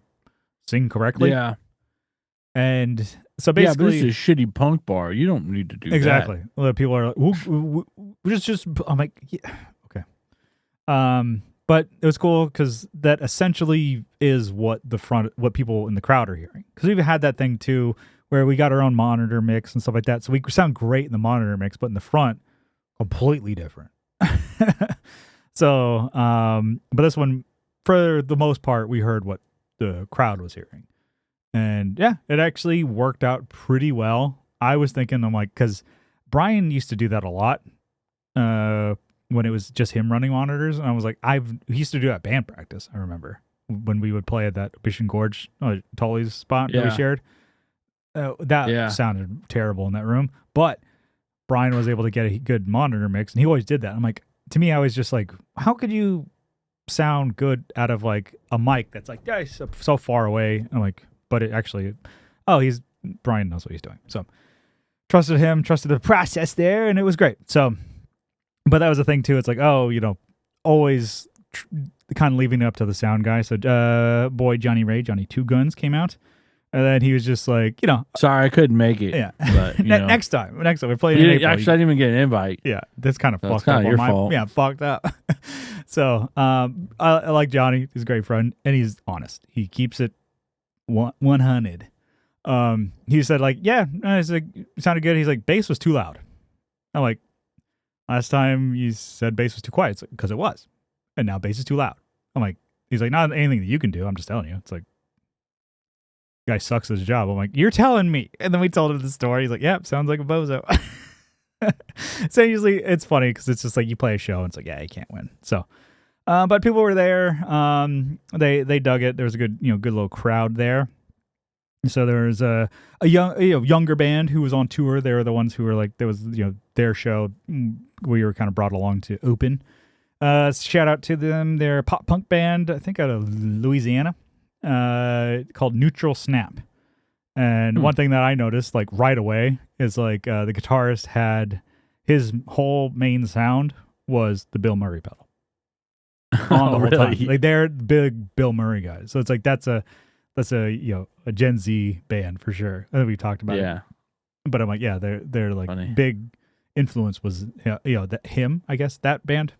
sing correctly. Yeah. And so basically, but this is a shitty punk bar. You don't need to do exactly. that. Well, people are like, just. I'm like, yeah, okay. But it was cool because that essentially is what people in the crowd are hearing. Because we've had that thing too, where we got our own monitor mix and stuff like that. So we sound great in the monitor mix, but in the front, completely different. So, but this one, for the most part, we heard what the crowd was hearing. And yeah, it actually worked out pretty well. I was thinking, I'm like, because Brian used to do that a lot when it was just him running monitors. And I was like, he used to do that at band practice, I remember, when we would play at that Bish and Gorge, Tully's spot that we shared. That sounded terrible in that room. But Brian was able to get a good monitor mix, and he always did that. I'm like, to me, I was just like, how could you sound good out of like a mic that's like, yeah, so far away? I'm like, but it actually, Brian knows what he's doing. So trusted him, trusted the process there, and it was great. So, but that was the thing too. It's like, always kind of leaving it up to the sound guy. So, boy, Johnny Two Guns came out. And then he was just like, sorry, I couldn't make it. Yeah. But, next time we're playing in April. Actually, I didn't even get an invite. Yeah. That's kind of fucked up. Your fault. Yeah. Fucked up. So, I like Johnny. He's a great friend, and he's honest. He keeps it 100. He said like, yeah, it's like, it sounded good. He's like, bass was too loud. I'm like, last time you said bass was too quiet. It's like, because it was. And now bass is too loud. I'm like, he's like, not anything that you can do. I'm just telling you. It's like, guy sucks at his job. I'm like, you're telling me. And then we told him the story. He's like, yep, sounds like a bozo. So usually it's funny because it's just like you play a show and it's like, yeah, you can't win. So, but people were there. They dug it. There was a good, good little crowd there. So there was a younger band who was on tour. They were the ones who were like, there was, their show. We were kind of brought along to open. Shout out to them. They're a pop punk band, I think out of Louisiana, called Neutral Snap. And one thing that I noticed like right away is like the guitarist had his whole main sound was the Bill Murray pedal on the whole time. Like they're big Bill Murray guys. So it's like that's a a Gen Z band for sure. I think we talked about it. But I'm like, yeah, they're like funny. Big influence was that him, I guess, that band.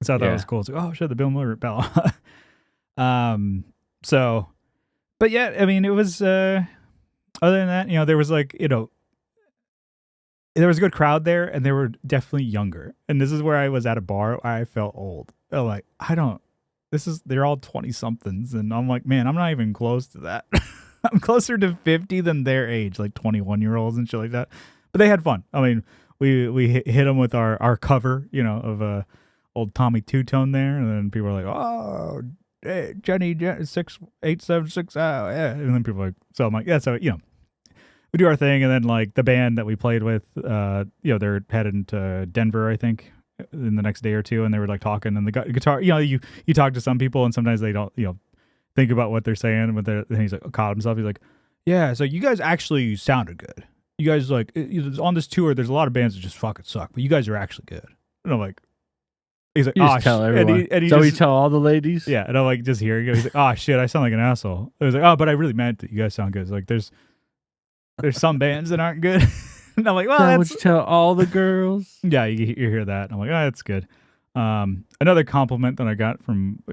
So I thought it was cool. It's like, oh shit, the Bill Murray pedal. So but yeah, I mean it was other than that, there was like, there was a good crowd there and they were definitely younger. And this is where I was at a bar where I felt old. I'm like, they're all 20 somethings. And I'm like, man, I'm not even close to that. I'm closer to 50 than their age, like 21-year-olds and shit like that. But they had fun. I mean, we hit them with our cover, of old Tommy Two-Tone there. And then people were like, oh, hey, Jenny 6876. Oh, yeah. And then people were like, so I'm like, yeah, so, we do our thing, and then like the band that we played with, they're heading to Denver, I think, in the next day or two, and they were like talking, and the guitar, you talk to some people, and sometimes they don't, think about what they're saying, but then he's like caught himself. He's like, yeah, so you guys actually sounded good. You guys like on this tour, there's a lot of bands that just fucking suck, but you guys are actually good. And I'm like, he's like, oh, tell everyone. And so we tell all the ladies. Yeah, and I'm like, just hearing it. He's like, oh shit, I sound like an asshole. I was like, oh, but I really meant that you guys sound good. It's like there's some bands that aren't good. And I'm like, well, that's... Would you tell all the girls? Yeah, you hear that. And I'm like, oh, that's good. Another compliment that I got from,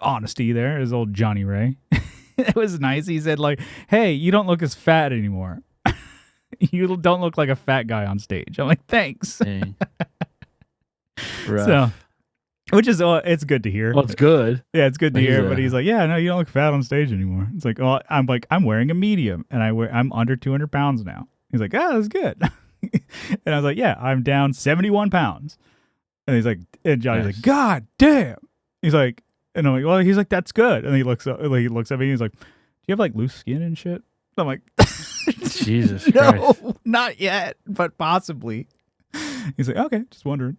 honesty there is old Johnny Ray. It was nice. He said like, hey, you don't look as fat anymore. You don't look like a fat guy on stage. I'm like, thanks. Hey. So, which is, it's good to hear. Well, it's good. Yeah, it's good to hear. But he's like, yeah, no, you don't look fat on stage anymore. It's like, well, I'm wearing a medium, and I'm under 200 pounds now. He's like, oh, that's good. And I was like, yeah, I'm down 71 pounds. And he's like, and Johnny's like, God damn. He's like, and I'm like, well, he's like, that's good. And he looks at me, and he's like, do you have like loose skin and shit? I'm like, Jesus Christ. No, not yet, but possibly. He's like, okay, just wondering.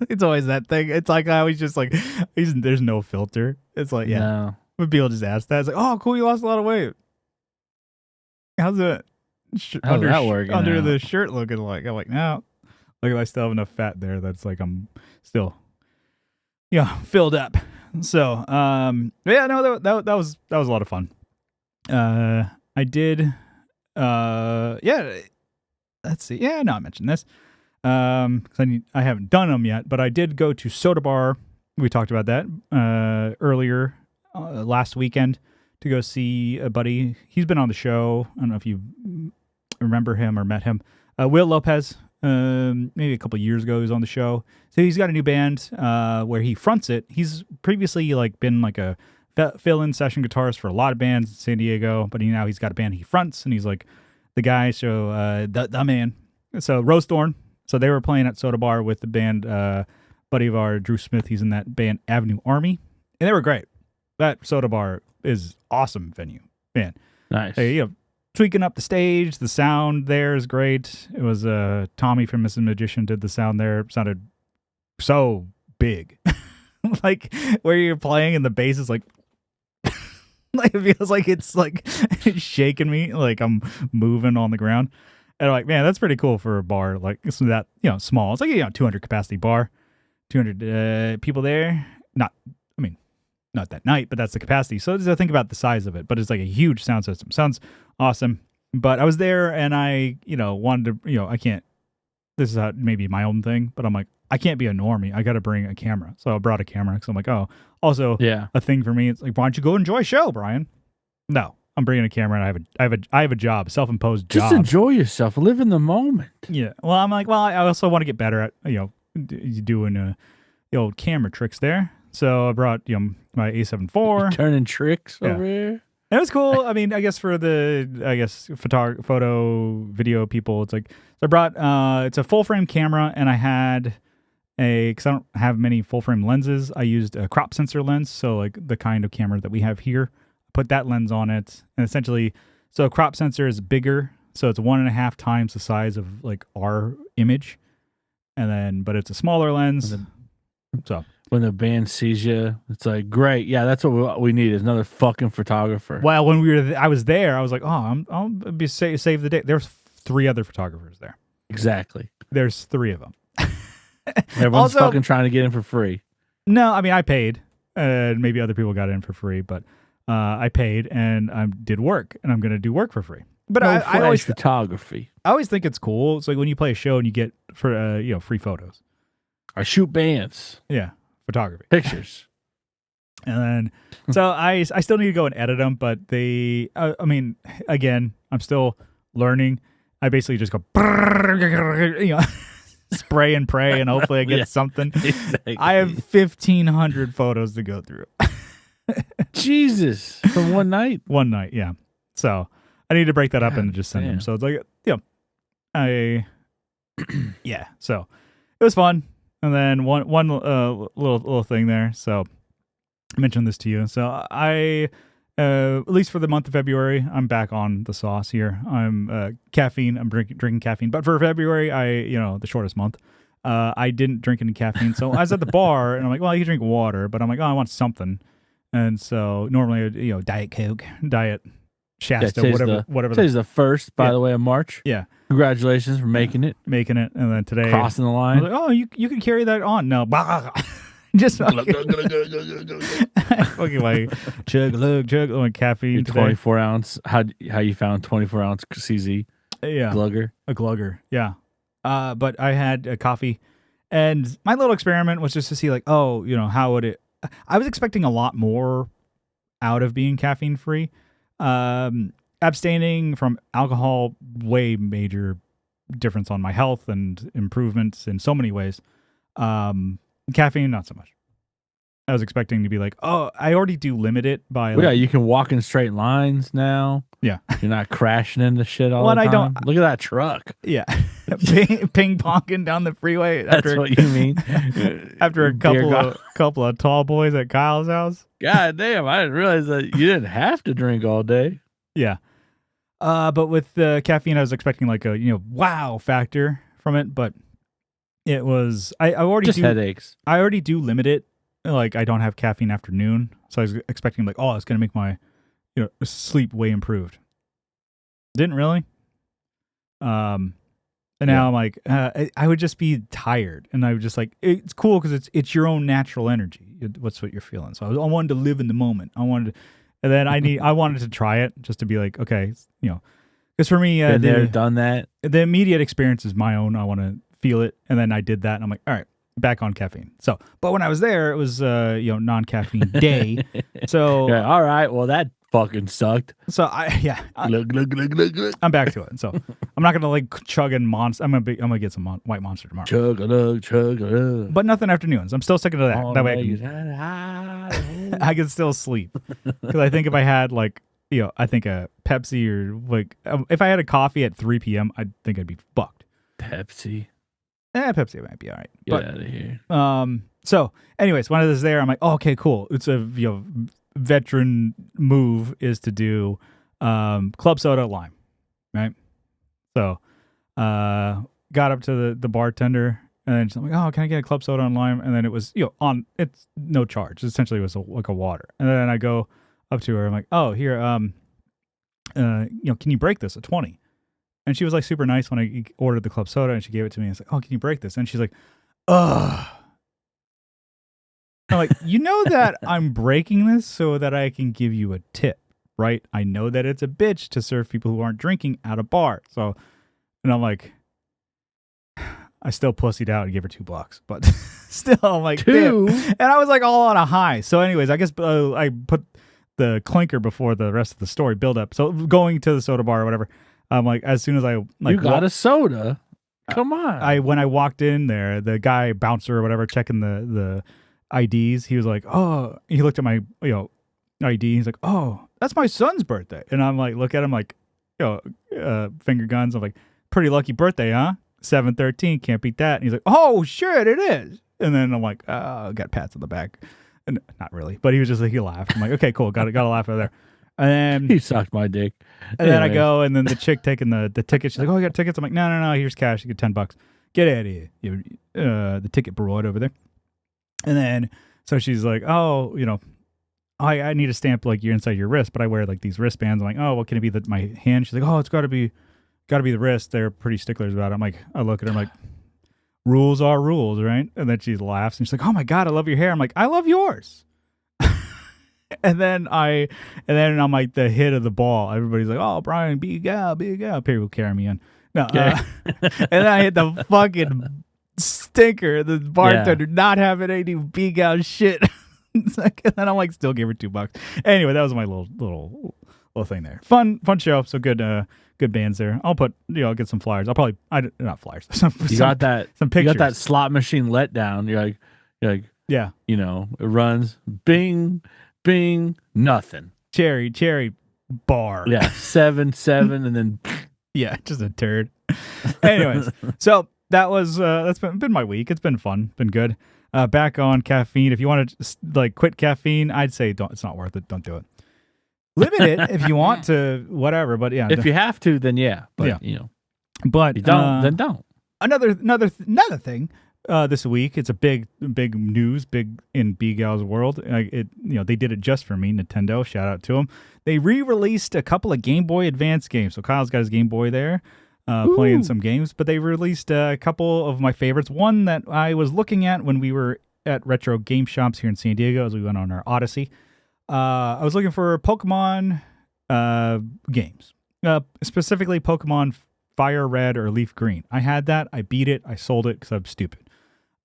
It's always that thing. It's like I always just like, there's no filter. It's like, yeah. No. When people just ask that, it's like, oh, cool, you lost a lot of weight. How's it? How's that working under out? the shirt looking like? I'm like, no. Like I still have enough fat there. That's like I'm still, filled up. So, yeah, no, that was a lot of fun. I did, yeah. Let's see. Yeah, no, I mentioned this. Because I haven't done them yet, but I did go to Soda Bar. We talked about that earlier last weekend to go see a buddy. He's been on the show. I don't know if you remember him or met him. Will Lopez, maybe a couple years ago, he was on the show. So he's got a new band where he fronts it. He's previously like been like a fill-in session guitarist for a lot of bands in San Diego, but now he's got a band he fronts, and he's like the guy. So the man. So Rose Thorn. So they were playing at Soda Bar with the band, buddy of ours, Drew Smith. He's in that band Avenue Army, and they were great. That Soda Bar is awesome venue, man. Nice. Hey, tweaking up the stage. The sound there is great. It was Tommy from Mrs. Magician did the sound there. It sounded so big, like where you're playing and the bass is like. Like it feels like it's like shaking me, like I'm moving on the ground. And I'm like, man, that's pretty cool for a bar like it's that small. It's like 200 capacity bar, 200 people there. Not that night, but that's the capacity. So just think about the size of it. But it's like a huge sound system. Sounds awesome. But I was there, and I wanted to I can't. This is maybe my own thing, but I'm like I can't be a normie. I got to bring a camera. So I brought a camera because I'm like, oh, also a thing for me. It's like, why don't you go enjoy a show, Brian? No, I'm bringing a camera, and I have a job, self-imposed job. Just enjoy yourself, live in the moment. Yeah. Well, I'm like, well, I also want to get better at doing the old camera tricks there. So I brought my A7 IV. Turning tricks over here. It was cool. I mean, I guess for the photo video people, it's like, so I brought it's a full frame camera, and I had because I don't have many full frame lenses. I used a crop sensor lens, so like the kind of camera that we have here. Put that lens on it, and essentially, so a crop sensor is bigger, so it's 1.5 times the size of like our image, and then but it's a smaller lens. So when the band sees you, it's like, great, yeah, that's what we need is another fucking photographer. Well, when I was there, I was like, oh, I'll be save the day. There's 3 other photographers there. Exactly. There's 3 of them. Everyone's fucking trying to get in for free. No, I mean I paid, and maybe other people got in for free, but I paid and I did work, and I'm going to do work for free. But I always photography. I always think it's cool. It's like when you play a show and you get for free photos. I shoot bands. Yeah, photography pictures. And then so I still need to go and edit them, but I mean, again, I'm still learning. I basically just go spray and pray, and hopefully I get something. Exactly. I have 1,500 photos to go through. Jesus, from one night. One night, yeah. So I need to break that up and just send them. So it's like, yeah. So it was fun. And then one little thing there. So I mentioned this to you. So I at least for the month of February, I'm back on the sauce here. I'm caffeine. I'm drinking caffeine. But for February, the shortest month, I didn't drink any caffeine. So I was at the bar and I'm like, well, you can drink water, but I'm like, oh, I want something. And so normally, Diet Coke, Diet Shasta, whatever. Today's the 1st, by the way, of March. Yeah. Congratulations for making it. Making it. And then today, crossing the line. I was like, oh, you can carry that on. No. Just fucking like chug caffeine. 24 ounce. How you found 24 ounce CZ? Yeah. Glugger. A glugger. Yeah. But I had a coffee, and my little experiment was just to see like, how would it, I was expecting a lot more out of being caffeine free. Abstaining from alcohol, way major difference on my health and improvements in so many ways. Caffeine, not so much. I was expecting to be like, oh, I already do limit it by. Yeah, you can walk in straight lines now. Yeah, you're not crashing into shit all the time. I don't look at that truck. Yeah, ping ponging down the freeway. That's what you mean. After a couple of tall boys at Kyle's house. God damn, I didn't realize that you didn't have to drink all day. Yeah, but with the caffeine, I was expecting like a wow factor from it, but it was I already just headaches. I already do limit it. Like I don't have caffeine afternoon, so I was expecting like, oh, it's gonna make my sleep way improved. Didn't really. And now I'm like, I would just be tired, and I would just like, it's cool because it's your own natural energy. What's what you're feeling. So I wanted to live in the moment. And then I wanted to try it just to be like, okay, because for me, done that. The immediate experience is my own. I want to feel it, and then I did that, and I'm like, all right. Back on caffeine. So, but when I was there, it was non-caffeine day. So, yeah, all right. Well, that fucking sucked. So I'm back to it. So I'm not gonna like chug and monster. I'm gonna get some white monster tomorrow. Chug a but nothing afternoons. I'm still sticking to that. That way I can still sleep. Because I think if I had like I think a Pepsi or like if I had a coffee at 3 p.m., I think I'd be fucked. Pepsi. Pepsi might be all right. Get out of here. So, anyways, when I was there, I'm like, oh, okay, cool. It's a veteran move is to do club soda lime, right? So, got up to the bartender, and then she's like, oh, can I get a club soda and lime? And then it was it's no charge. Essentially, it was like a water. And then I go up to her. I'm like, oh, here, can you break this at 20? And she was like super nice when I ordered the club soda, and she gave it to me. I was like, oh, can you break this? And she's like, ugh. I'm like, that I'm breaking this so that I can give you a tip, right? I know that it's a bitch to serve people who aren't drinking at a bar. So, and I'm like, I still pussied out and gave her $2, but still, I'm like, $2? Damn. And I was like all on a high. So anyways, I guess I put the clinker before the rest of the story build up. So going to the soda bar or whatever, like as soon as I like you got a soda. Come on. when I walked in there, the guy bouncer or whatever checking the IDs, he was like, oh, he looked at my ID. He's like, oh, that's my son's birthday, and I'm like, look at him like, finger guns. I'm like, pretty lucky birthday, huh? 7/13, can't beat that. And he's like, oh shit, it is. And then I'm like, oh, got pats on the back. And not really, but he was just like, he laughed. I'm like, okay, cool, got a laugh out there. And he sucked my dick. And then I go, and then the chick taking the ticket, she's like, oh, I got tickets. I'm like, no, here's cash. You get $10. Get out of here. The ticket broad over there. And then, so she's like, oh, I need a stamp like you're inside your wrist, but I wear like these wristbands. I'm like, oh, what can it be that my hand? She's like, oh, it's got to be the wrist. They're pretty sticklers about it. I'm like, I look at her, I'm like, rules are rules, right? And then she laughs, and she's like, oh my God, I love your hair. I'm like, I love yours. And then I'm like the hit of the ball. Everybody's like, "Oh, Brian, big gal." People carry me in. No, and then I hit the fucking stinker. The bartender not having any big gal shit. And then I'm like, still give her $2. Anyway, that was my little thing there. Fun show. So good bands there. I'll put I'll get some flyers. Not flyers. Some pictures. You got that slot machine letdown. You're like yeah. It runs bing. Bing, nothing. Cherry bar. Yeah, 7, and then yeah, just a turd. Anyways, so that's been my week. It's been fun, been good. Back on caffeine. If you want to like quit caffeine, I'd say don't. It's not worth it. Don't do it. Limit it if you want to, whatever. But yeah, if you have to, then yeah. But but you don't, then don't. Another thing. This week, it's a big news, big in B-Gal's world. They did it just for me, Nintendo. Shout out to them. They re-released a couple of Game Boy Advance games. So Kyle's got his Game Boy there, playing some games. But they released a couple of my favorites. One that I was looking at when we were at retro game shops here in San Diego as we went on our Odyssey. I was looking for Pokemon games, specifically Pokemon Fire Red or Leaf Green. I had that. I beat it. I sold it because I'm stupid.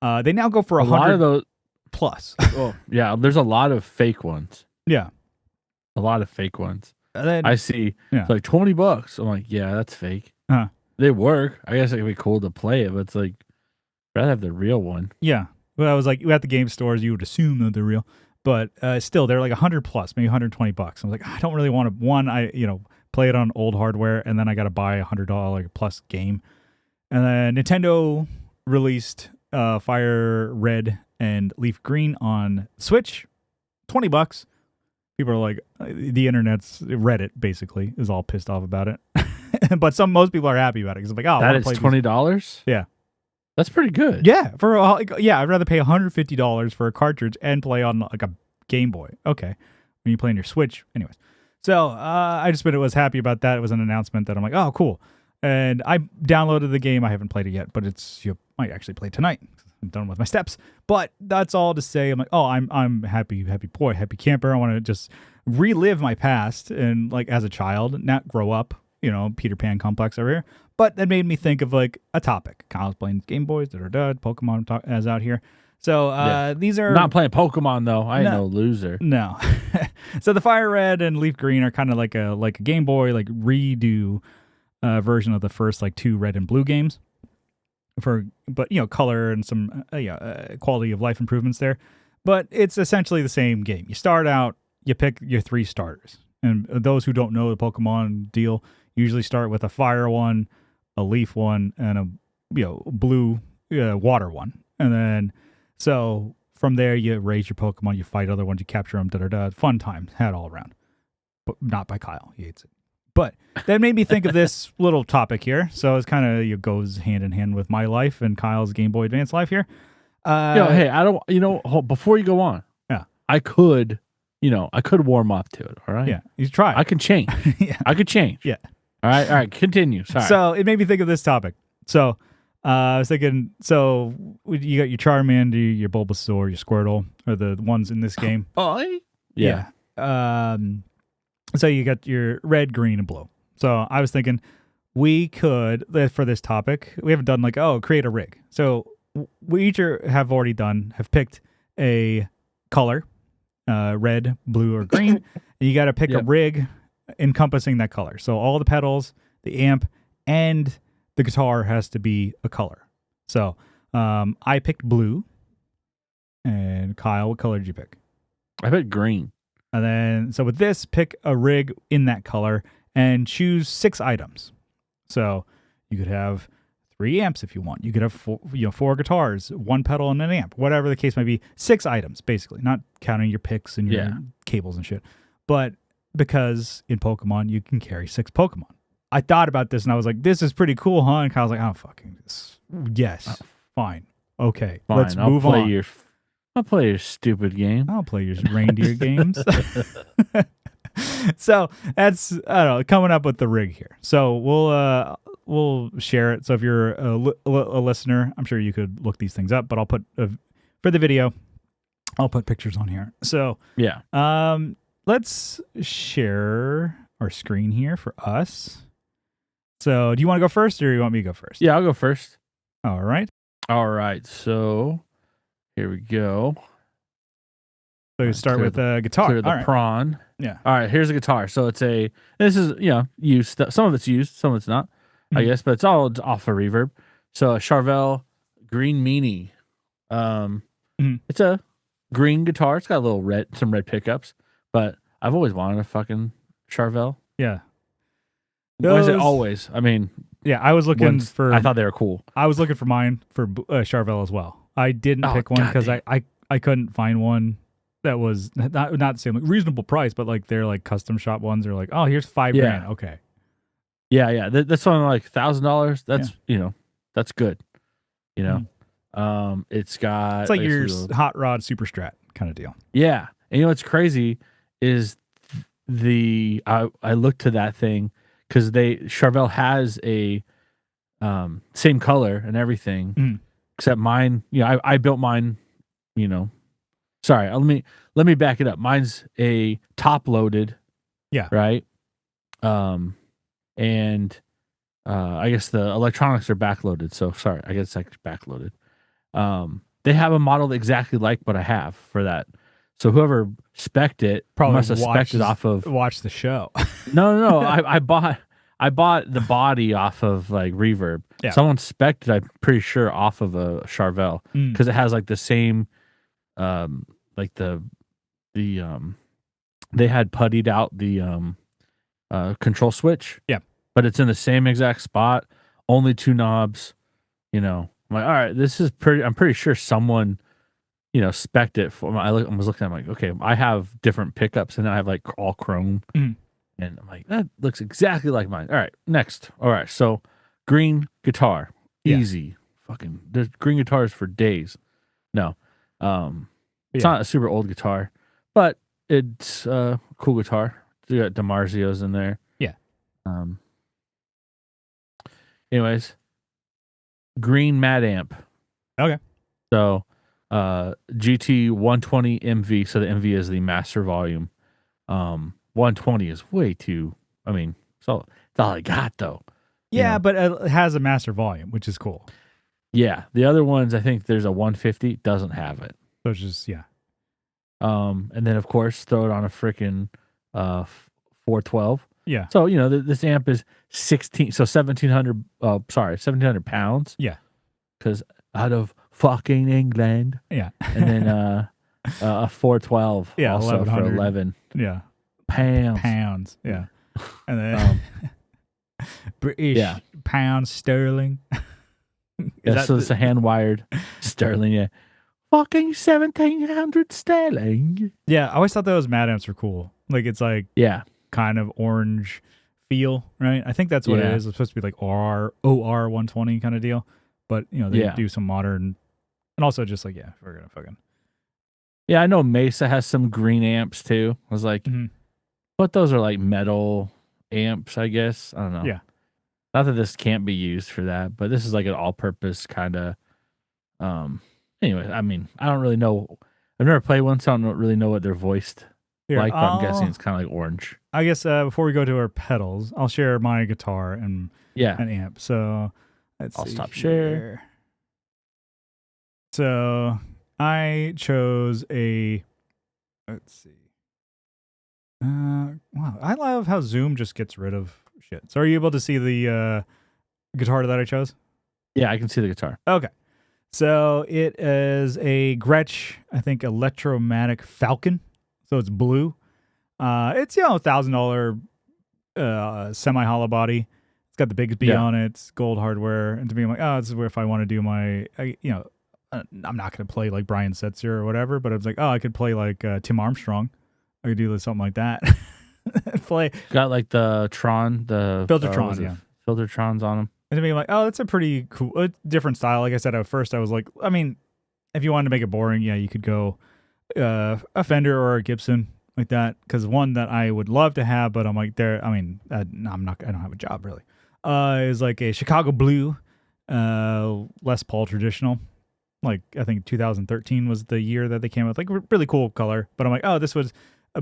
They now go for 100 lot of those plus. Oh, yeah, there's a lot of fake ones. Yeah. A lot of fake ones. Then, I see it's like $20. I'm like, yeah, that's fake. They work. I guess it could be cool to play it, but it's like, I'd rather have the real one. Yeah. Well, I was like, at the game stores, you would assume that they're real. But still, they're like 100 plus, maybe $120. I was like, I don't really want to, play it on old hardware, and then I got to buy a $100 plus game. And then Nintendo released Fire Red and Leaf Green on Switch, $20. People are like, the internet's Reddit basically is all pissed off about it, but most people are happy about it because I'm like, oh, that is $20. Yeah, that's pretty good. Yeah, I'd rather pay $150 for a cartridge and play on like a Game Boy. Okay, when you play on your Switch, anyways. So I just was happy about that. It was an announcement that I'm like, oh, cool. And I downloaded the game. I haven't played it yet, but you might actually play tonight. I'm done with my steps. But that's all to say. I'm like, oh, I'm happy boy, happy camper. I want to just relive my past and like as a child, not grow up. Peter Pan complex over here. But that made me think of like a topic. Kyle's playing Game Boys, Pokemon as out here. So these are not playing Pokemon though. I ain't no loser. No. So the Fire Red and Leaf Green are kind of like a Game Boy like redo version of the first like 2 Red and Blue games. But color and some quality of life improvements there. But it's essentially the same game. You start out, you pick your 3 starters, and those who don't know the Pokemon deal usually start with a fire one, a leaf one, and a blue water one, and then. So from there, you raise your Pokemon, you fight other ones, you capture them, Fun time, had all around. But not by Kyle, he hates it. But that made me think of this little topic here. So it's kind of goes hand in hand with my life and Kyle's Game Boy Advance life here. Hey, I don't. Before you go on, I could warm up to it. All right. Yeah, you try. I can change. I could change. Yeah. All right. Continue. Sorry. So it made me think of this topic. So. I was thinking, so you got your Charmander, your Bulbasaur, your Squirtle, are the ones in this game. Yeah. So you got your red, green, and blue. So I was thinking we could, for this topic, we haven't done create a rig. So we each have picked a color, red, blue, or green, And you got to pick a Yep. rig encompassing that color. So all the pedals, the amp, and the guitar has to be a color. So I picked blue. And Kyle, what color did you pick? I picked green. And then, so with this, pick a rig in that color and choose 6 items. So you could have 3 amps if you want. You could have 4 guitars, 1 pedal, and an amp. Whatever the case might be. 6 items, basically. Not counting your picks and your cables and shit. But because in Pokemon, you can carry 6 Pokemon. I thought about this and I was like, this is pretty cool, huh? And Kyle's like, oh, fucking this. Yes. Fine. Okay. Fine. Let's move on. I'll play your stupid game. I'll play your reindeer games. So that's, I don't know, coming up with the rig here. So we'll share it. So if you're a listener, I'm sure you could look these things up. But I'll put for the video, I'll put pictures on here. So Yeah. Let's share our screen here for us. So do you want to go first, or you want me to go first? Yeah, I'll go first. All right. So here we go. So you start with a guitar. Clear the prawn. Yeah. All right, here's a guitar. So this is, used. Some of it's used, some of it's not, I guess, but it's all off a reverb. So a Charvel Green Meanie. It's a green guitar. It's got a little some red pickups, but I've always wanted a fucking Charvel. Yeah. Why is it always? I mean, yeah, I was looking for. I thought they were cool. I was looking for mine for Charvel as well. I didn't pick one because I couldn't find one that was not the same, like reasonable price, but like they're like custom shop ones. Are like, oh, here's $5,000. Okay. Yeah. That's something like $1,000. That's that's good. It's got. It's like your hot rod super strat kind of deal. Yeah, and what's crazy is I looked to that thing because Charvel has a same color and everything, except mine. I built mine. Sorry, let me back it up. Mine's a top loaded. Yeah. Right. And I guess the electronics are backloaded. So sorry, I guess it's backloaded. They have a model exactly like what I have for that. So whoever spec'd it probably must have spec'd it off of. Watch the show. No. I bought the body off of like Reverb. Yeah. Someone spec'd it, I'm pretty sure, off of a Charvel because it has like the same, like the they had puttied out the control switch. Yeah. But it's in the same exact spot, only 2 knobs. I'm like, all right, this is pretty. I'm pretty sure someone, spec'd it for. I was looking at it, I'm like, okay, I have different pickups and I have like all chrome, and I'm like, that looks exactly like mine. All right, next. All right, so green guitar, easy. Fucking, there's green guitars for days. No, it's not a super old guitar, but it's a cool guitar. You got DiMarzio's in there. Yeah. Anyways, green Mad Amp. Okay. So, GT 120 MV. So the MV is the master volume. 120 is way too. I mean, so that's all I got though. Yeah, but it has a master volume, which is cool. Yeah, the other ones, I think there's a 150 doesn't have it. So it's just and then of course throw it on a freaking 412. Yeah. So this amp is 1,700 pounds. Yeah. Because out of fucking England. Yeah. And then a 412 also for 11 pounds. Yeah. And then British pounds sterling. So it's a hand wired sterling. Yeah. Fucking 1,700 sterling. Yeah, I always thought those Mad Amps were cool. Like it's like kind of orange feel, right? I think that's what it is. It's supposed to be like OR 120 kind of deal. But they do some modern, and also just like we're gonna fucking. Yeah, I know Mesa has some green amps too. I was like, but those are like metal amps, I guess. I don't know. Yeah. Not that this can't be used for that, but this is like an all-purpose kind of. Anyway, I mean, I don't really know. I've never played one, so I don't really know what they're voiced like. But I'm guessing it's kind of like orange. I guess before we go to our pedals, I'll share my guitar and an amp. So I'll stop share. So I chose let's see. Wow, I love how Zoom just gets rid of shit. So are you able to see the guitar that I chose? Yeah, I can see the guitar. Okay. So it is a Gretsch, I think, Electromatic Falcon. So it's blue. It's $1,000 semi hollow body. It's got the Bigsby Yeah. on it. It's gold hardware. And to me, I'm like, oh, this is where if I want to do my, I'm not going to play like Brian Setzer or whatever, but I was like, oh, I could play like Tim Armstrong. I could do something like that. Play Got like the Tron, the Filtertron, yeah. Filtertrons on them. And to me, I'm like, oh, that's a pretty cool, different style. Like I said at first, I was like, I mean, if you wanted to make it boring, yeah, you could go a Fender or a Gibson like that. Because one that I would love to have, but I'm like, I don't have a job really. Is like a Chicago Blue, Les Paul traditional. Like I think 2013 was the year that they came out. Like really cool color, but I'm like, oh, this would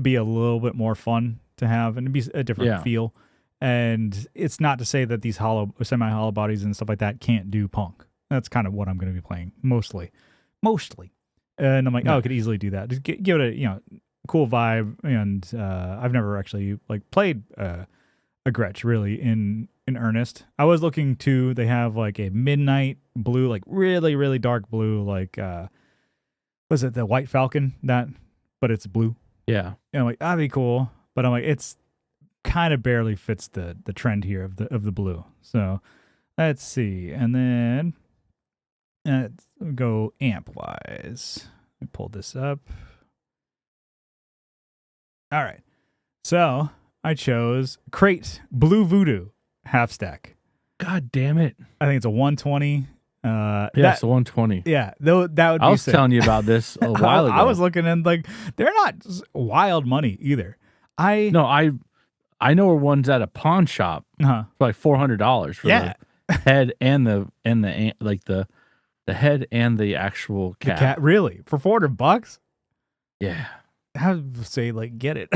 be a little bit more fun to have and it'd be a different feel. And it's not to say that these semi hollow bodies and stuff like that can't do punk. That's kind of what I'm going to be playing mostly. And I'm like, oh, I could easily do that. Just give it a cool vibe. And I've never actually like played a Gretsch really in earnest. I was looking to. They have like a midnight blue, like really really dark blue, like was it the White Falcon but it's blue. Yeah. And I'm like, that'd be cool. But I'm like, it's kind of barely fits the trend here of the blue. So let's see. And then let's go amp wise. Let me pull this up. All right. So I chose Crate Blue Voodoo half stack. God damn it. I think it's a 120. It's a 120. Yeah, though that would be I was sick. telling you about this a while ago. I was looking and like they're not wild money either. I know where one's at a pawn shop for like $400 for the head and the head and the actual cat. The cat, really? For $400? Yeah. I would say like get it.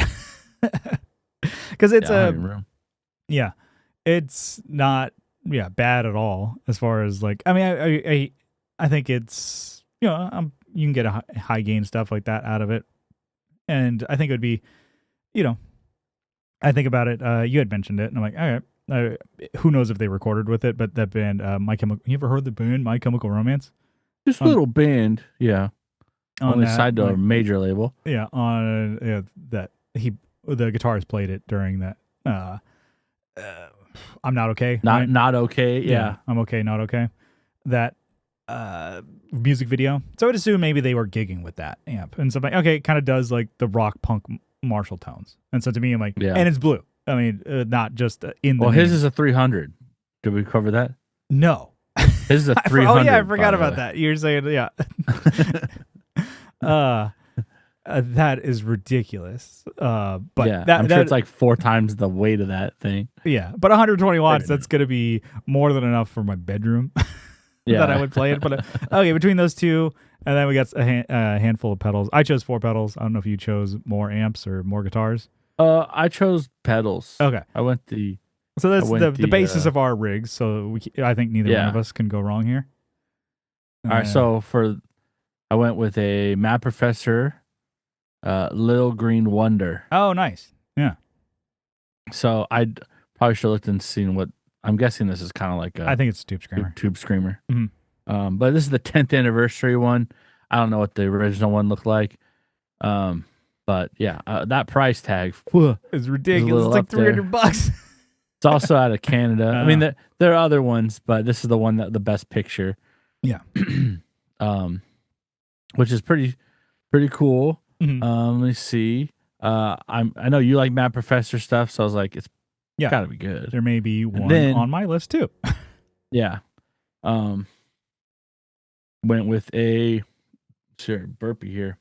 Because it's it's not bad at all as far as like, I mean, I think it's, you can get a high gain stuff like that out of it. And I think it would be, I think about it. You had mentioned it and I'm like, all right, who knows if they recorded with it, but that band, you ever heard the band My Chemical Romance? Just a little band. Yeah. On the side to a major label. Yeah. On the guitarist played it during that, I'm not okay. Not okay. Yeah. I'm okay. Not okay. That music video. So I'd assume maybe they were gigging with that amp. And so I'm like, okay, it kind of does like the rock punk Marshall tones. And so to me, I'm like, and it's blue. I mean, not just in the. Well, his is a 300. Did we cover that? No. His is a 300. Oh yeah, I forgot about that. You're saying, yeah. That is ridiculous. But yeah, I'm sure it's like 4 times the weight of that thing. Yeah, but 120 watts, that's going to be more than enough for my bedroom that I would play it. But okay, between those two, and then we got a handful of pedals. I chose 4 pedals. I don't know if you chose more amps or more guitars. I chose pedals. Okay. So that's the basis of our rigs. So I think neither one of us can go wrong here. All right, so I went with a Mad Professor Little Green Wonder. Oh, nice. Yeah. So I probably should have looked and seen what, I'm guessing this is kind of like I think it's Tube Screamer. Tube Screamer. Mm-hmm. But this is the 10th anniversary one. I don't know what the original one looked like. But yeah, that price tag is ridiculous. It's like $300. It's also out of Canada. I mean, there are other ones, but this is the one that the best picture. Yeah. Which is pretty cool. Mm-hmm. Let me see. I know you like Mad Professor stuff, so I was like, it's gotta be good. There may be one on my list too. Yeah. Went with a burpee here.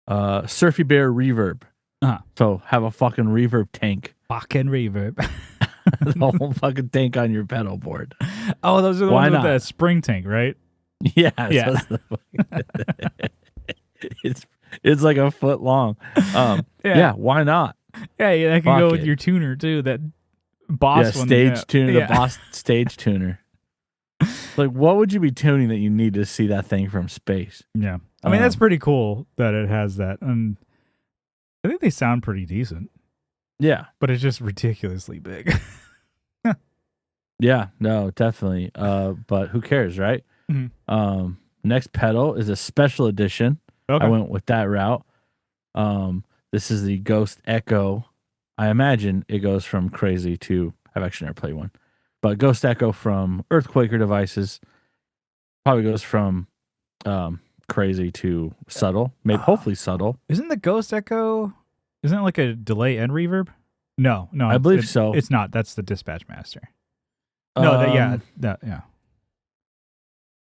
Surfy Bear Reverb. So have a fucking reverb tank. Fucking reverb. The whole fucking tank on your pedal board. Oh, those are the ones with the spring tank, right? Yeah. It's like a foot long. Yeah, why not? Yeah, that can go with your tuner too. That Boss one. Stage tuner, the Boss stage tuner. Like, what would you be tuning that you need to see that thing from space? Yeah. I mean, that's pretty cool that it has that. And I think they sound pretty decent, Yeah. but it's just ridiculously big. Yeah, no, definitely. But who cares, right? Mhm. Next pedal is a special edition. I Okay. went with that route. This is the Ghost Echo. I imagine it goes from crazy to I've actually never played one. But Ghost Echo from Earthquaker devices probably goes from crazy to subtle. Maybe hopefully subtle. Isn't the Ghost Echo? Isn't it like a delay and reverb? No, I believe so. It's not. That's the Dispatch Master. No, yeah.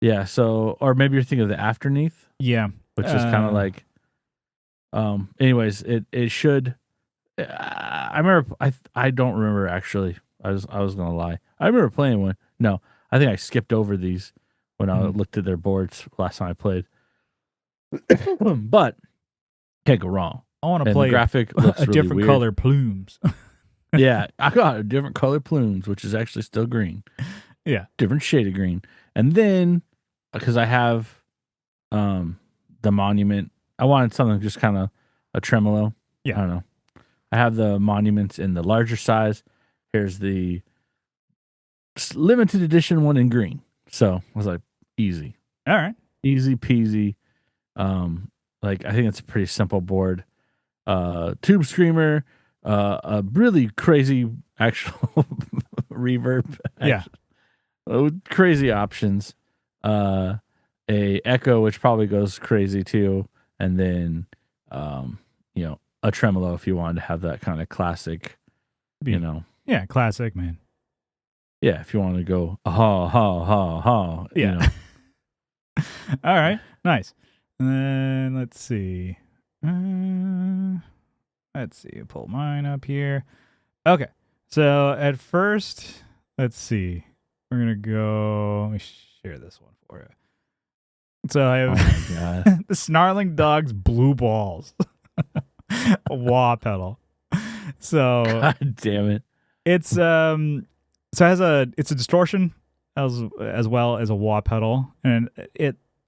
Yeah, so or maybe you're thinking of the Afterneath, Yeah. which is kind of like anyways, it should I remember I don't remember actually. I was going to lie. I remember playing one. No, I think I skipped over these when I looked at their boards last time I played. But can't go wrong. I want to And play the graphic looks a really different weird. color plumes. Yeah, I got a different color plumes, which is actually still green. Yeah. Different shade of green. And then because I have the monument, I wanted something just kind of a tremolo. Yeah. I don't know. I have the monuments in the larger size. Here's the limited edition one in green. So I was like, easy. All right. Easy peasy. Like I think it's a pretty simple board. Tube screamer, a really crazy actual reverb. Yeah. Crazy options. A echo, which probably goes crazy too, and then a tremolo if you wanted to have that kind of classic, Yeah, classic, man. Yeah, if you want to go ha ha ha ha. Yeah. All right. Nice. And then let's see. Pull mine up here. Okay. So at first, let's see. We're gonna go. Let me share this one for you. So I have the Snarling Dog's Blue Balls, a wah pedal. So God damn it! It's so it's a distortion as well as a wah pedal, and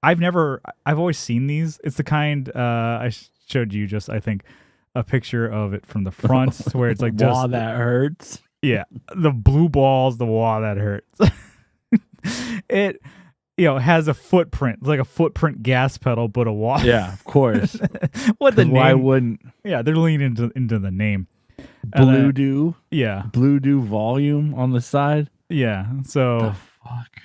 I've always seen these. It's the kind I showed you just I think a picture of it from the front where it's like wah that hurts. Yeah, the blue balls, the wah that hurts. It has a footprint. It's like a footprint gas pedal, but a wah. Yeah, of course. Why wouldn't? Yeah, they're leaning into the name. Blue Do. Yeah. Blue Do volume on the side. Yeah. So the fuck.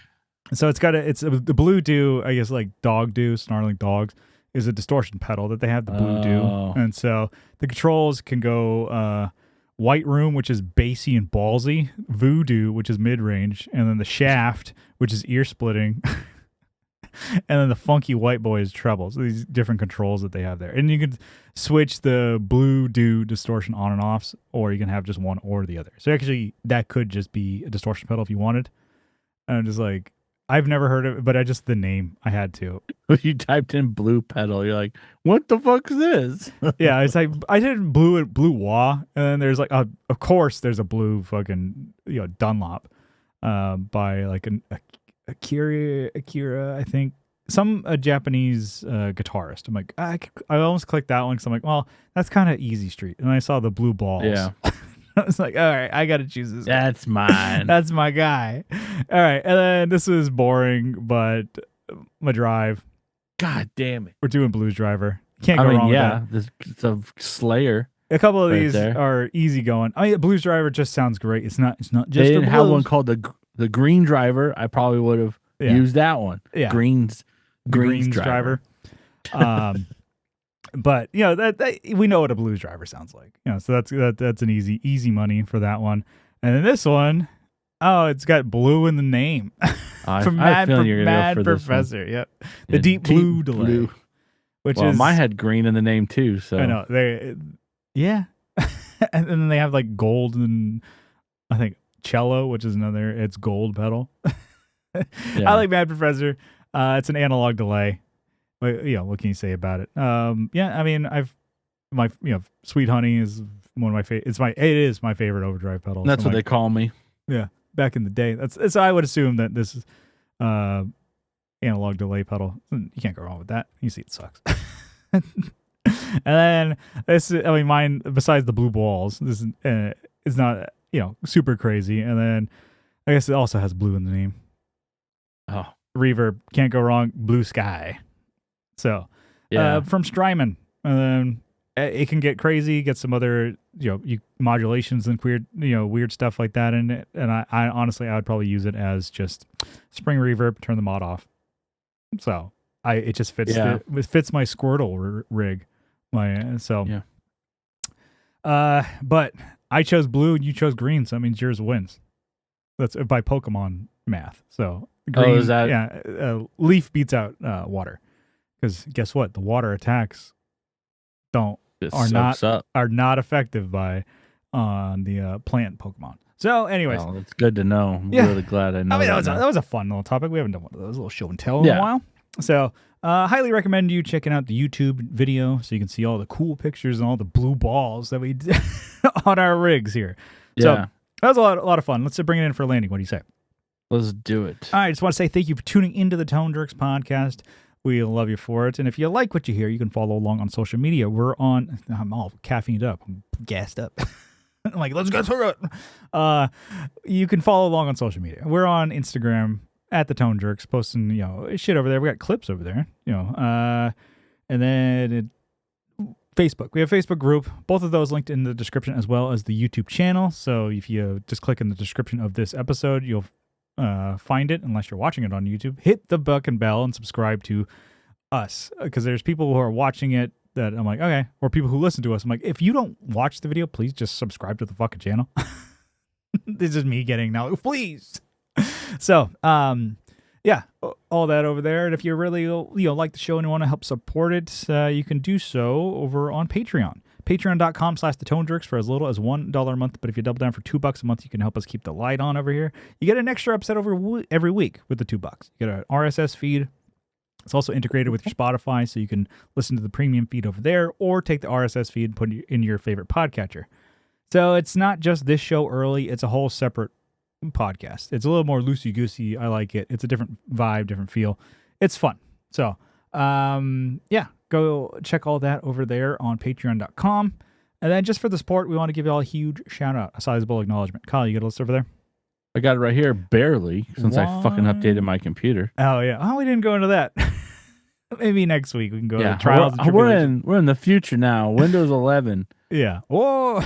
So the Blue Do, I guess like Dog Do, Snarling Dogs, is a distortion pedal that they have, the Blue Do. And so the controls can go White Room, which is bassy and ballsy, Voodoo, which is mid-range, and then the Shaft, which is ear-splitting, and then the Funky White Boy is treble. So these different controls that they have there. And you can switch the Blue Do distortion on and offs, or you can have just one or the other. So actually, that could just be a distortion pedal if you wanted. And I'm just like, I've never heard of it, but the name, I had to. You typed in blue pedal, you're like, what the fuck is this? Yeah, it's like, I did blue wah, and then there's like, of course, there's a blue fucking, Dunlop by like Akira, I think. A Japanese guitarist. I'm like, I almost clicked that one because I'm like, well, that's kind of easy street. And I saw the blue balls. Yeah. I was like, all right, I got to choose this guy. That's mine. That's my guy. All right. And then this is boring, but my drive. God damn it. We're doing Blues Driver. Can't go wrong with that. It's a Slayer. A couple of right these there. are easy going. Blues Driver just sounds great. It's not just they didn't a have blues. one called the Green Driver. I probably would have used that one. Yeah. Greens Driver. But that we know what a Blues Driver sounds like. So that's an easy money for that one. And then this one, it's got blue in the name. From Mad Professor. Yep. The deep blue delay. Which is mine had green in the name too. So I know yeah. And then they have like gold and I think cello, which is it's gold pedal. I like Mad Professor. It's an analog delay. But, what can you say about it? I mean, Sweet Honey is one of my favorite. It is my favorite overdrive pedal. That's what they call me. Yeah, back in the day. So I would assume that this is analog delay pedal. You can't go wrong with that. You see, it sucks. then this, I mean, mine, besides the blue balls, this is not, super crazy. And then I guess it also has blue in the name. Oh, Reverb, can't go wrong. Blue sky. So, from Strymon. And then it can get crazy, get some other, modulations and weird stuff like that in it. And I honestly, I would probably use it as just spring reverb, turn the mod off. So it just fits. It fits my Squirtle rig. But I chose blue and you chose green, so that means yours wins. That's by Pokemon math. So green, is that? Leaf beats out water, because guess what? The water attacks are not effective on the plant Pokemon. So, anyways, it's good to know. I'm really glad I know. I mean, that was a fun little topic. We haven't done one of those little show and tell in a while. So, highly recommend you checking out the YouTube video so you can see all the cool pictures and all the blue balls that we did on our rigs here. Yeah. So, that was a lot of fun. Let's bring it in for a landing. What do you say? Let's do it. All right, I just want to say thank you for tuning into the Tone Jerks podcast. We love you for it. And if you like what you hear, you can follow along on social media. I'm all caffeined up. I'm gassed up. I'm like, let's go through it. You can follow along on social media. We're on Instagram at the Tone Jerks, posting, shit over there. We got clips over there, and then Facebook. We have a Facebook group. Both of those linked in the description, as well as the YouTube channel. So if you just click in the description of this episode, you'll find it, unless you're watching it on YouTube. Hit the fucking bell and subscribe to us, because there's people who are watching it that I'm like, okay, or people who listen to us. I'm like, if you don't watch the video, please just subscribe to the fucking channel. This is me getting now, please. So, all that over there. And if you really like the show and you want to help support it, you can do so over on Patreon. Patreon.com/TheToneJerks for as little as $1 a month. But if you double down for $2 a month, you can help us keep the light on over here. You get an extra episode every week with the $2. You get an RSS feed. It's also integrated with your Spotify, so you can listen to the premium feed over there, or take the RSS feed and put it in your favorite podcatcher. So it's not just this show early. It's a whole separate podcast. It's a little more loosey-goosey. I like it. It's a different vibe, different feel. It's fun. So, go check all that over there on patreon.com. And then just for the support, we want to give you all a huge shout-out, a sizable acknowledgement. Kyle, you got a list over there? I got it right here, barely, since I fucking updated my computer. Oh, yeah. Oh, we didn't go into that. Maybe next week we can go to trials and tribulations. We're in the future now. Windows 11. Yeah. Whoa.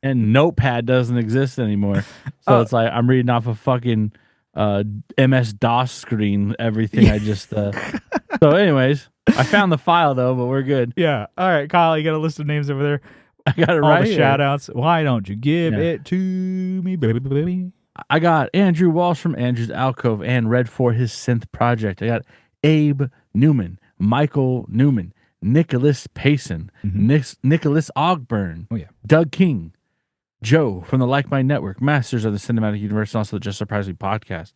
And Notepad doesn't exist anymore. So it's like I'm reading off a fucking MS-DOS screen, everything I just... So anyways, I found the file, though, but we're good. Yeah. All right, Kyle, you got a list of names over there? I got it all right the here. Shout-outs. Why don't you give it to me, baby? I got Andrew Walsh from Andrew's Alcove and Red for his synth project. I got Abe Newman, Michael Newman, Nicholas Payson, Nicholas Ogburn, Doug King, Joe from the Like Mind Network, Masters of the Cinematic Universe, and also the Just Surprise Me podcast.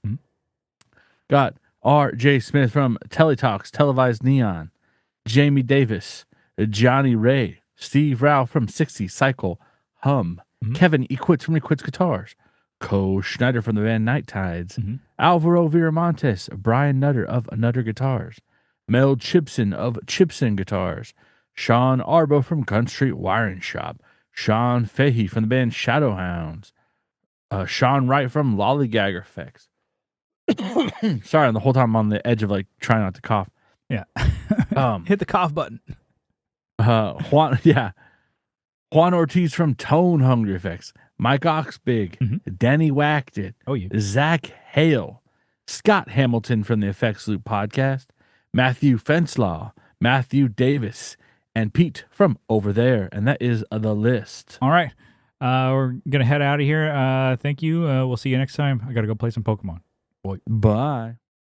Got R.J. Smith from Teletalks, Televised Neon, Jamie Davis, Johnny Ray, Steve Rao from 60 Cycle, Hum, Kevin Equits from Equits Guitars, Co Schneider from the band Night Tides, Alvaro Viramontes, Brian Nutter of Nutter Guitars, Mel Chipson of Chipson Guitars, Sean Arbo from Gun Street Wiring Shop, Sean Fahey from the band Shadowhounds, Sean Wright from Lollygagger Effects. Sorry, the whole time I'm on the edge of trying not to cough. Yeah. Hit the cough button. Juan Ortiz from Tone Hungry Effects, Mike Oxbig, Danny Whacked It, Zach Hale, Scott Hamilton from the Effects Loop podcast, Matthew Fenslaw, Matthew Davis, and Pete from Over There. And that is the list. All right. We're going to head out of here. Thank you. We'll see you next time. I got to go play some Pokemon. Bye.